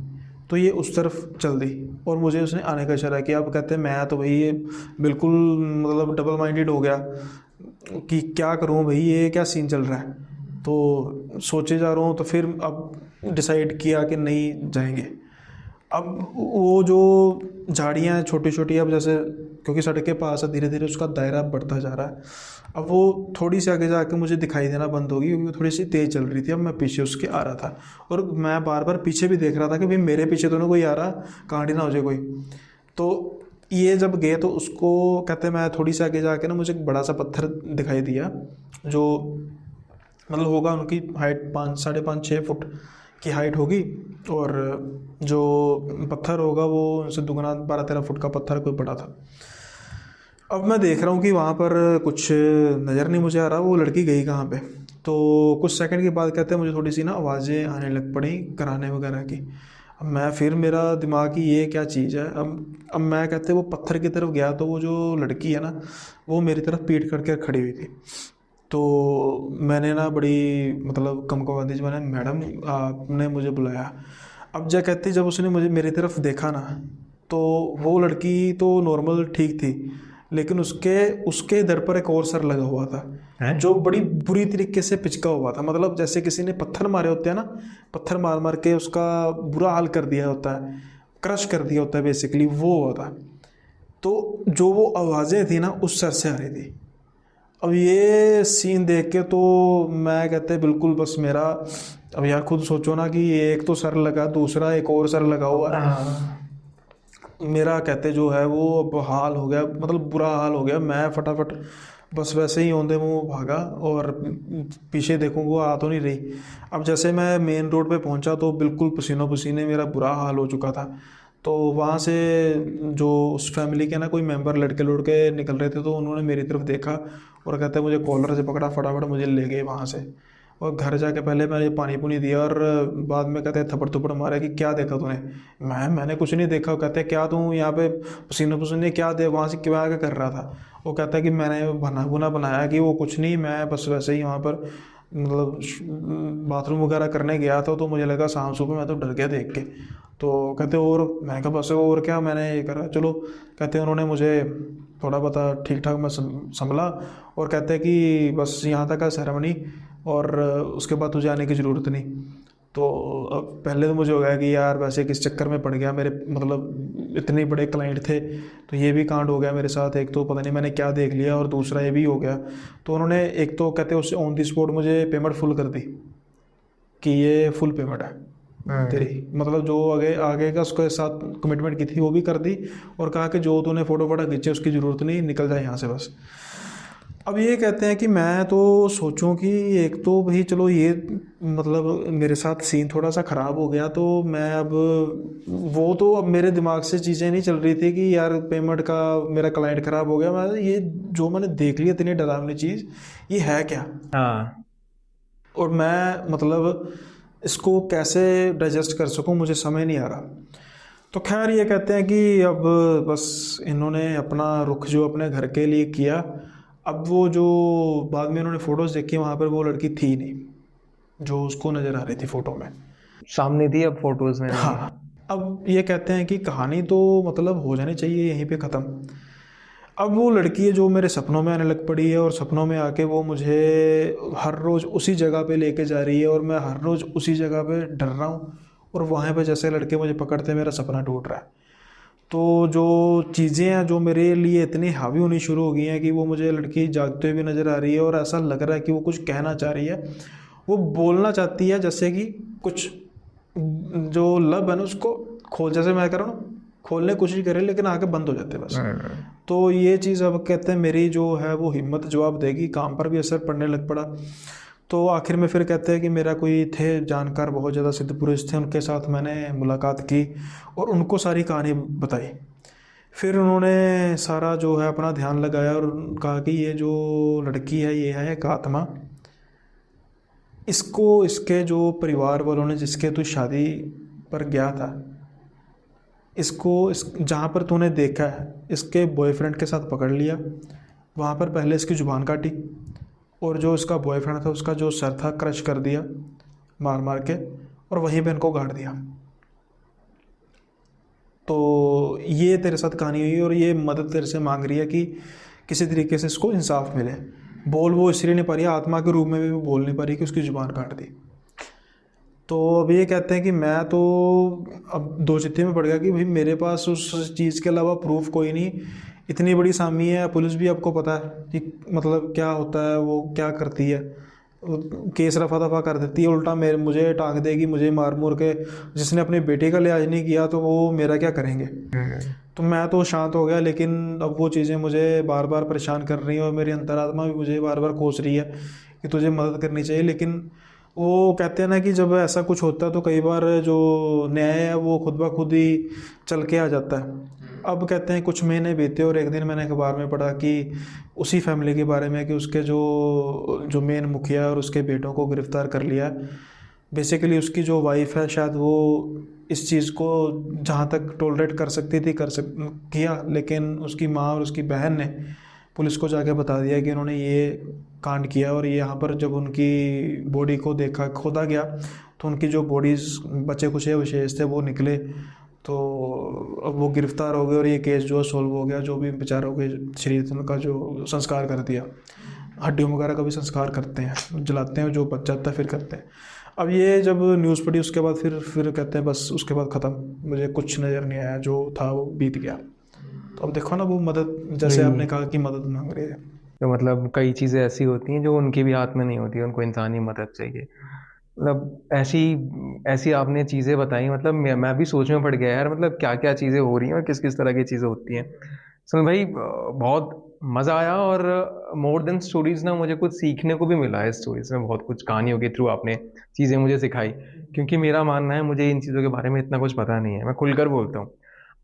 तो ये उस तरफ चल दी और मुझे उसने आने का इशारा किया। अब कहते हैं मैं तो भाई ये बिल्कुल मतलब डबल माइंडेड हो गया कि क्या करूँ भाई, ये क्या सीन चल रहा है। तो सोचे जा रहा हूँ, तो फिर अब डिसाइड किया कि नहीं जाएंगे। अब वो जो झाड़ियाँ हैं छोटी छोटी, अब जैसे क्योंकि सड़क के पास है, धीरे धीरे उसका दायरा बढ़ता जा रहा है। अब वो थोड़ी सी आगे जाके मुझे दिखाई देना बंद होगी, क्योंकि वो थोड़ी सी तेज़ चल रही थी। अब मैं पीछे उसके आ रहा था, और मैं बार बार पीछे भी देख रहा था कि भाई मेरे पीछे तो ना कोई आ रहा, कांडी ना हो जाए कोई। तो ये जब गए तो उसको कहते हैं मैं थोड़ी सी आगे जाके ना मुझे एक बड़ा सा पत्थर दिखाई दिया, जो मतलब होगा उनकी हाइट 5, 5.5, 6 फुट की हाइट होगी, और जो पत्थर होगा वो उनसे दुगना 12-13 फुट का पत्थर कोई बड़ा था। अब मैं देख रहा हूँ कि वहाँ पर कुछ नज़र नहीं मुझे आ रहा, वो लड़की गई कहाँ पे। तो कुछ सेकंड के बाद कहते हैं मुझे थोड़ी सी ना आवाज़ें आने लग पड़ी कराने वगैरह की। अब मैं फिर मेरा दिमाग की ये क्या चीज़ है। अब मैं कहते वो पत्थर की तरफ गया, तो वो जो लड़की है ना वो मेरी तरफ पीठ करके खड़ी हुई थी। तो मैंने ना बड़ी मतलब कमकवादी मैंने, मैडम आपने मुझे बुलाया। अब क्या कहती, जब उसने मुझे मेरी तरफ देखा ना, तो वो लड़की तो नॉर्मल ठीक थी, लेकिन उसके उसके दर पर एक और सर लगा हुआ था हैं? जो बड़ी बुरी तरीके से पिचका हुआ था। मतलब जैसे किसी ने पत्थर मारे होते हैं ना, पत्थर मार मार के उसका बुरा हाल कर दिया होता है, क्रश कर दिया होता है, बेसिकली वो हुआ था। तो जो वो आवाज़ें थी ना उस सर से आ रही थी। अब ये सीन देख के तो मैं कहते बिल्कुल बस मेरा, अब यार खुद सोचो ना कि एक तो सर लगा, दूसरा एक और सर लगा हुआ है। मेरा कहते जो है वो अब हाल हो गया, मतलब बुरा हाल हो गया। मैं फटाफट बस वैसे ही औंधे मुंह भागा, और पीछे देखूँ वो आ तो नहीं रही। अब जैसे मैं मेन रोड पे पहुंचा तो बिल्कुल पसीनों पसीने मेरा बुरा हाल हो चुका था। तो वहाँ से जो उस फैमिली के ना कोई मेंबर लड़के लुड़के निकल रहे थे, तो उन्होंने मेरी तरफ देखा और कहते मुझे कॉलर से पकड़ा, फटाफट मुझे ले गए वहाँ से। और घर जाके पहले मैंने पानी पुनी दिया, और बाद में कहते थप्पड़ थप्पड़ मारा कि क्या देखा तूने। मैंने कुछ नहीं देखा। कहते क्या तू यहाँ पे पसीने पसीने क्या दे वहाँ से क्या कर रहा था। वो कहता है कि मैंने बना बुना बनाया कि वो कुछ नहीं, मैं बस वैसे ही वहाँ पर मतलब बाथरूम वगैरह करने गया था, तो मुझे लगा शाम सुबह, मैं तो डर गया देख के। तो कहते और मैं कहा बस और क्या मैंने ये करा। चलो कहते उन्होंने मुझे थोड़ा बता ठीक ठाक मैं संभला, और कहते कि बस यहाँ तक है सेरेमनी, और उसके बाद तुझे आने की ज़रूरत नहीं। तो अब पहले तो मुझे हो गया कि यार वैसे किस चक्कर में पड़ गया, मेरे मतलब इतने बड़े क्लाइंट थे तो ये भी कांड हो गया मेरे साथ। एक तो पता नहीं मैंने क्या देख लिया, और दूसरा ये भी हो गया। तो उन्होंने एक तो कहते उससे ऑन दी स्पॉट मुझे पेमेंट फुल कर दी कि ये फुल पेमेंट है तेरी, मतलब जो आगे आगे का उसके साथ कमिटमेंट की थी वो भी कर दी, और कहा कि जो तूने फ़ोटो फोटो खींचे उसकी ज़रूरत नहीं, निकल जाए यहाँ से बस। अब ये कहते हैं कि मैं तो सोचूं कि एक तो भाई चलो ये मतलब मेरे साथ सीन थोड़ा सा ख़राब हो गया, तो मैं अब वो तो अब मेरे दिमाग से चीज़ें नहीं चल रही थी कि यार पेमेंट का मेरा क्लाइंट ख़राब हो गया। मैं ये जो मैंने देख लिया इतनी डरावनी चीज़, ये है क्या। हाँ। और मैं मतलब इसको कैसे डाइजेस्ट कर सकूं मुझे समझ नहीं आ रहा। तो खैर ये कहते हैं कि अब बस इन्होंने अपना रुख जो अपने घर के लिए किया। अब वो जो बाद में उन्होंने फ़ोटोज़ देखी, वहाँ पर वो लड़की थी नहीं जो उसको नज़र आ रही थी फ़ोटो में। सामने थी अब फोटोज में? हाँ। अब ये कहते हैं कि कहानी तो मतलब हो जानी चाहिए यहीं पे ख़त्म। अब वो लड़की है जो मेरे सपनों में आने लग पड़ी है, और सपनों में आके वो मुझे हर रोज़ उसी जगह पे लेके जा रही है, और मैं हर रोज़ उसी जगह पे डर रहा हूँ, और वहाँ पे जैसे लड़के मुझे पकड़ते मेरा सपना टूट रहा है। तो जो चीज़ें हैं जो मेरे लिए इतनी हावी होनी शुरू हो गई हैं कि वो मुझे लड़की जागते हुए भी नज़र आ रही है, और ऐसा लग रहा है कि वो कुछ कहना चाह रही है, वो बोलना चाहती है, जैसे कि कुछ जो लब है ना उसको खोल, जैसे मैं कह रहा हूँ खोलने की कोशिश करे लेकिन आके बंद हो जाते हैं बस। तो ये चीज़ अब कहते हैं मेरी जो है वो हिम्मत जवाब देगी, काम पर भी असर पड़ने लग पड़ा। तो आखिर में फिर कहते हैं कि मेरा कोई थे जानकार बहुत ज़्यादा सिद्ध पुरुष थे, उनके साथ मैंने मुलाकात की और उनको सारी कहानी बताई। फिर उन्होंने सारा जो है अपना ध्यान लगाया और कहा कि ये जो लड़की है ये है एक आत्मा, इसको इसके जो परिवार वालों ने जिसके तू शादी पर गया था, इसको इस जहाँ पर तूने देखा है इसके बॉयफ्रेंड के साथ पकड़ लिया, वहाँ पर पहले इसकी ज़ुबान काटी, और जो इसका बॉयफ्रेंड था उसका जो सर था क्रश कर दिया मार मार के, और वहीं पे इनको गाड़ दिया। तो ये तेरे साथ कहानी हुई, और ये मदद तेरे से मांग रही है कि किसी तरीके से इसको इंसाफ मिले। बोल वो इसलिए नहीं पा रही, आत्मा के रूप में भी वो बोल नहीं पा रही कि उसकी ज़ुबान काट दी। तो अब ये कहते हैं कि मैं तो अब दो चित्ते में पड़ गया कि भाई मेरे पास उस चीज़ के अलावा प्रूफ कोई नहीं, इतनी बड़ी सामी है, पुलिस भी आपको पता है कि मतलब क्या होता है, वो क्या करती है, केस रफा दफा कर देती है, उल्टा मेरे मुझे टांग देगी, मुझे मार मुर के, जिसने अपने बेटे का लिहाज नहीं किया तो वो मेरा क्या करेंगे। तो मैं तो शांत हो गया, लेकिन अब वो चीज़ें मुझे बार बार परेशान कर रही हैं, और मेरी अंतरात्मा भी मुझे बार बार कोस रही है कि तुझे मदद करनी चाहिए। लेकिन वो कहते हैं ना कि जब ऐसा कुछ होता है तो कई बार जो न्याय है वो खुद ब खुद ही चल के आ जाता है। अब कहते हैं कुछ महीने बीते, और एक दिन मैंने अखबार में पढ़ा कि उसी फैमिली के बारे में कि उसके जो मेन मुखिया और उसके बेटों को गिरफ़्तार कर लिया। बेसिकली उसकी जो वाइफ है शायद वो इस चीज़ को जहाँ तक टॉलरेट कर सकती थी किया, लेकिन उसकी माँ और उसकी बहन ने पुलिस को जाके बता दिया कि उन्होंने ये कांड किया। और ये यहाँ पर जब उनकी बॉडी को देखा, खोदा गया, तो उनकी जो बॉडीज़ बचे कुछ अवशेष थे वो निकले। तो अब वो गिरफ़्तार हो गए, और ये केस जो है सोल्व हो गया। जो भी बेचारों के शरीर का जो संस्कार कर दिया, हड्डियों वगैरह का भी संस्कार करते हैं, जलाते हैं, जो बच जाता है फिर करते हैं। अब ये जब न्यूज़ पढ़ी उसके बाद फिर कहते हैं बस उसके बाद ख़त्म, मुझे कुछ नज़र नहीं आया, जो था वो बीत गया। तो अब देखो ना वो मदद, जैसे आपने कहा कि मदद मांग रही है। तो मतलब कई चीज़ें ऐसी होती हैं जो उनके भी हाथ में नहीं होती, उनको इंसानी मदद चाहिए। मतलब ऐसी ऐसी आपने चीज़ें बताई, मतलब मैं भी सोच में पड़ गया यार, मतलब क्या क्या चीज़ें हो रही हैं और किस किस तरह की चीज़ें होती हैं। सुन भाई, बहुत मज़ा आया, और मोर देन स्टोरीज ना मुझे कुछ सीखने को भी मिला है। स्टोरीज में बहुत कुछ, कहानियों के थ्रू आपने चीज़ें मुझे सिखाई, क्योंकि मेरा मानना है मुझे इन चीज़ों के बारे में इतना कुछ पता नहीं है। मैं खुलकर बोलता हूँ,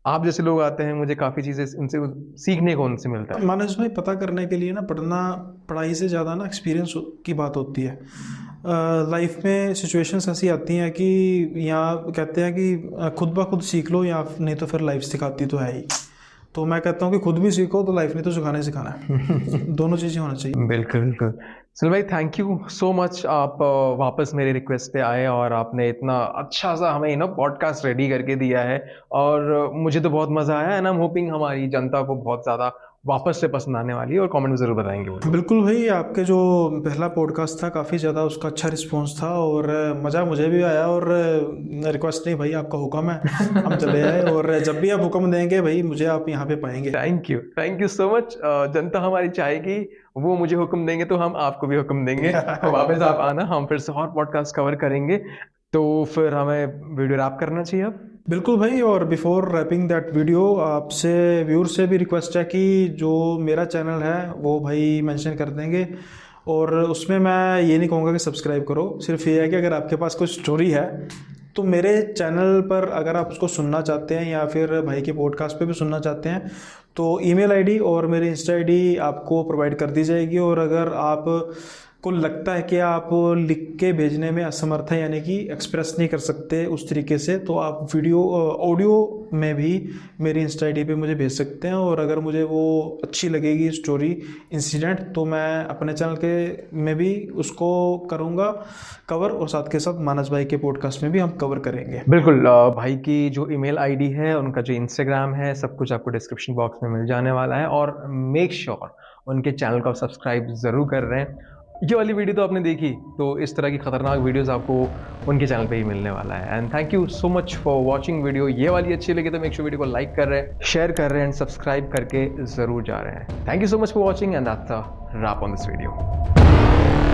आप जैसे लोग आते हैं, मुझे काफ़ी चीज़ें उनसे सीखने को उनसे मिलता है। मानस भाई, पता करने के लिए ना पढ़ाई से ज़्यादा ना एक्सपीरियंस की बात होती है। लाइफ में सिचुएशंस ऐसी आती हैं कि यहाँ कहते हैं कि खुद ब खुद सीख लो, या नहीं तो फिर लाइफ सिखाती तो है ही। तो मैं कहता हूँ कि खुद भी सीखो तो लाइफ ने तो सिखाना है। दोनों चीज़ें होना चाहिए। बिल्कुल बिल्कुल। सुनील भाई, थैंक यू सो मच, आप वापस मेरे रिक्वेस्ट पे आए और आपने इतना अच्छा सा हमें पॉडकास्ट रेडी करके दिया है, और मुझे तो बहुत मज़ा आया, एंड आई एम होपिंग हमारी जनता को बहुत ज़्यादा वापस से पसंद आने वाली है, और कमेंट में ज़रूर बताएंगे वो लोग। बिल्कुल भाई, आपके जो पहला पॉडकास्ट था काफ़ी ज़्यादा उसका अच्छा रिस्पांस था, और मज़ा मुझे भी आया। और रिक्वेस्ट नहीं भाई, आपका हुक्म है, हम चले आए, और जब भी आप हुक्म देंगे भाई मुझे आप यहाँ पे पाएंगे। Thank you so much. जनता हमारी चाहेगी, वो मुझे हुक्म देंगे तो हम आपको भी हुक्म देंगे। वापस आप आना, हम फिर से और पॉडकास्ट कवर करेंगे। तो फिर हमें वीडियो रैप करना चाहिए अब। बिल्कुल भाई, और बिफोर रैपिंग दैट वीडियो आपसे व्यूअर से भी रिक्वेस्ट है कि जो मेरा चैनल है वो भाई मेंशन कर देंगे, और उसमें मैं ये नहीं कहूँगा कि सब्सक्राइब करो, सिर्फ ये है कि अगर आपके पास कोई स्टोरी है तो मेरे चैनल पर अगर आप उसको सुनना चाहते हैं, या फिर भाई के पॉडकास्ट पे भी सुनना चाहते हैं, तो ईमेल आईडी और मेरी इंस्टा आईडी आपको प्रोवाइड कर दी जाएगी। और अगर आप को लगता है कि आप लिख के भेजने में असमर्थ हैं, यानी कि एक्सप्रेस नहीं कर सकते उस तरीके से, तो आप वीडियो ऑडियो में भी मेरी इंस्टा आई डी पे मुझे भेज सकते हैं। और अगर मुझे वो अच्छी लगेगी स्टोरी, इंसिडेंट, तो मैं अपने चैनल के में भी उसको करूँगा कवर, और साथ के साथ मानस भाई के पॉडकास्ट में भी हम कवर करेंगे। बिल्कुल। भाई की जो ईमेल आईडी है, उनका जो इंस्टाग्राम है, सब कुछ आपको डिस्क्रिप्शन बॉक्स में मिल जाने वाला है। और मेक श्योर उनके चैनल को आप सब्सक्राइब ज़रूर कर रहे हैं। ये वाली वीडियो तो आपने देखी, तो इस तरह की खतरनाक वीडियोस आपको उनके चैनल पे ही मिलने वाला है। And thank you so much for watching video. ये वाली अच्छी लगी तो मेक श्योर वीडियो को लाइक कर रहे हैं, शेयर कर रहे हैं एंड सब्सक्राइब करके ज़रूर जा रहे हैं। Thank you so much for watching and that's a wrap on this video.